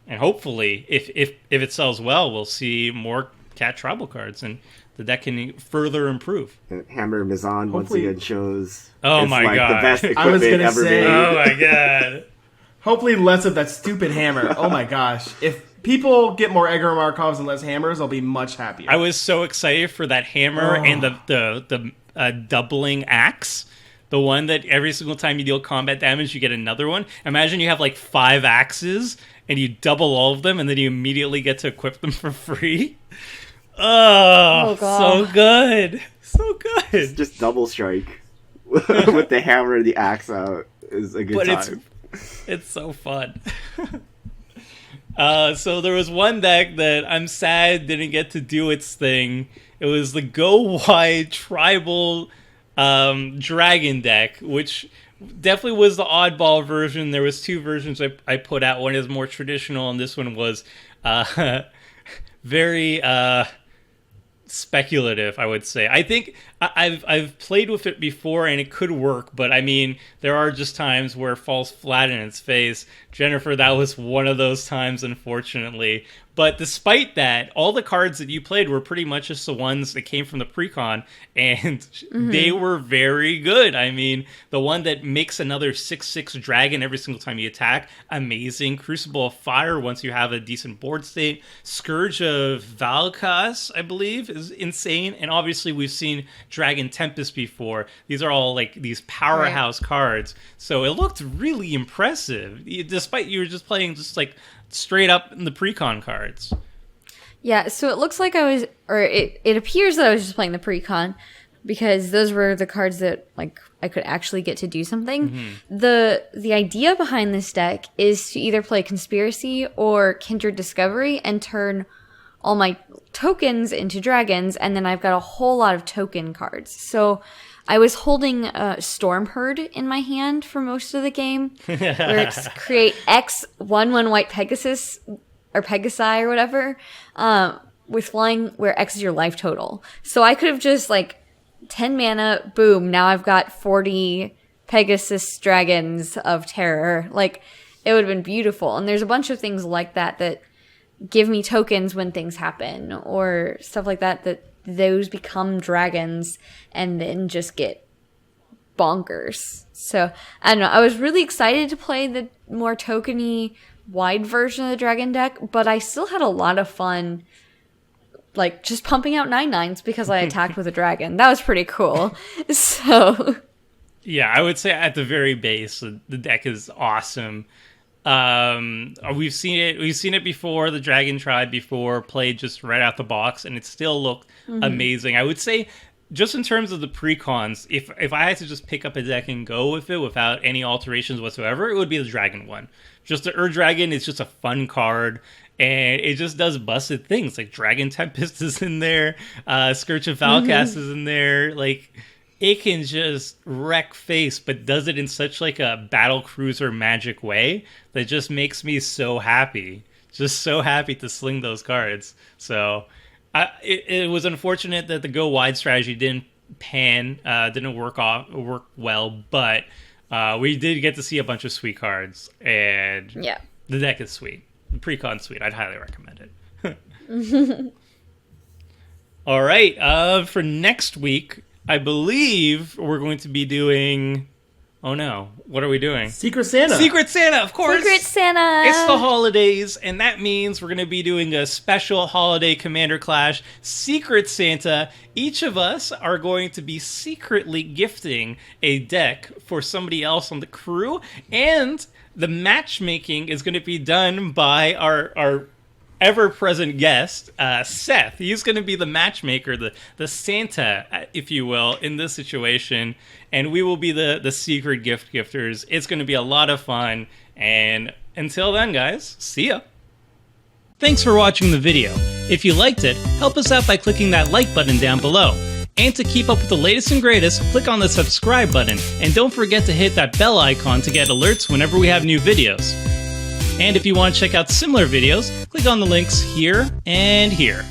And hopefully, if it sells well, we'll see more Cat Tribal cards, and the deck can further improve. And Hammer Mizan once again shows the best equipment I was gonna ever say, made. Oh my god. Hopefully less of that stupid hammer. Oh my gosh. If people get more Edgar Markovs and less hammers, I'll be much happier. I was so excited for that hammer and the doubling axe. The one that every single time you deal combat damage, you get another one. Imagine you have like 5 axes, and you double all of them, and then you immediately get to equip them for free. Oh, so good. So good. Just double strike with the hammer and the axe out is a good time. It's so fun. So there was one deck that I'm sad didn't get to do its thing. It was the Go Wide Tribal Dragon deck, which definitely was the oddball version. There was 2 versions I put out. One is more traditional, and this one was very speculative, I would say. I think I've played with it before, and it could work, but I mean, there are just times where it falls flat in its face. Jennifer, that was one of those times, unfortunately. But despite that, all the cards that you played were pretty much just the ones that came from the precon, and they were very good. I mean, the one that makes another 6/6 dragon every single time you attack, amazing. Crucible of Fire, once you have a decent board state. Scourge of Valkas, I believe, is insane. And obviously, we've seen Dragon Tempest before. These are all like these powerhouse cards. So it looked really impressive, despite you were just playing just like straight up in the precon cards. Yeah, so it looks like it appears that I was just playing the precon because those were the cards that like I could actually get to do something. The idea behind this deck is to either play Conspiracy or Kindred Discovery and turn all my tokens into dragons, and then I've got a whole lot of token cards. So I was holding Storm Herd in my hand for most of the game, where it's create X 1/1 white Pegasus or Pegasi or whatever, with flying where X is your life total. So I could have just like 10 mana, boom, now I've got 40 Pegasus dragons of terror. Like, it would have been beautiful. And there's a bunch of things like that give me tokens when things happen, or stuff like that those become dragons and then just get bonkers. So, I don't know. I was really excited to play the more tokeny wide version of the dragon deck, but I still had a lot of fun, like, just pumping out 9/9s because I attacked with a dragon. That was pretty cool. So, yeah, I would say at the very base, the deck is awesome. We've seen it before. The Dragon Tribe before played just right out the box, and it still looked amazing. I would say, just in terms of the precons, if I had to just pick up a deck and go with it without any alterations whatsoever, it would be the Dragon one. Just the Dragon is just a fun card, and it just does busted things. Like Dragon Tempest is in there, Scourge of Valcast is in there. Like, it can just wreck face, but does it in such like a battle cruiser magic way that just makes me so happy. Just so happy to sling those cards. So it was unfortunate that the go wide strategy didn't work well, but we did get to see a bunch of sweet cards, and the deck is sweet. The precon's sweet. I'd highly recommend it. All right, for next week, I believe we're going to be doing... Oh no, what are we doing? Secret Santa. Secret Santa, of course. Secret Santa. It's the holidays, and that means we're going to be doing a special holiday Commander Clash Secret Santa. Each of us are going to be secretly gifting a deck for somebody else on the crew, and the matchmaking is going to be done by our ever-present guest, Seth. He's going to be the matchmaker, the Santa, if you will, in this situation, and we will be the secret gifters. It's going to be a lot of fun, and until then, guys, see ya. Thanks for watching the video. If you liked it, help us out by clicking that like button down below. And to keep up with the latest and greatest, click on the subscribe button, and don't forget to hit that bell icon to get alerts whenever we have new videos. And if you want to check out similar videos, click on the links here and here.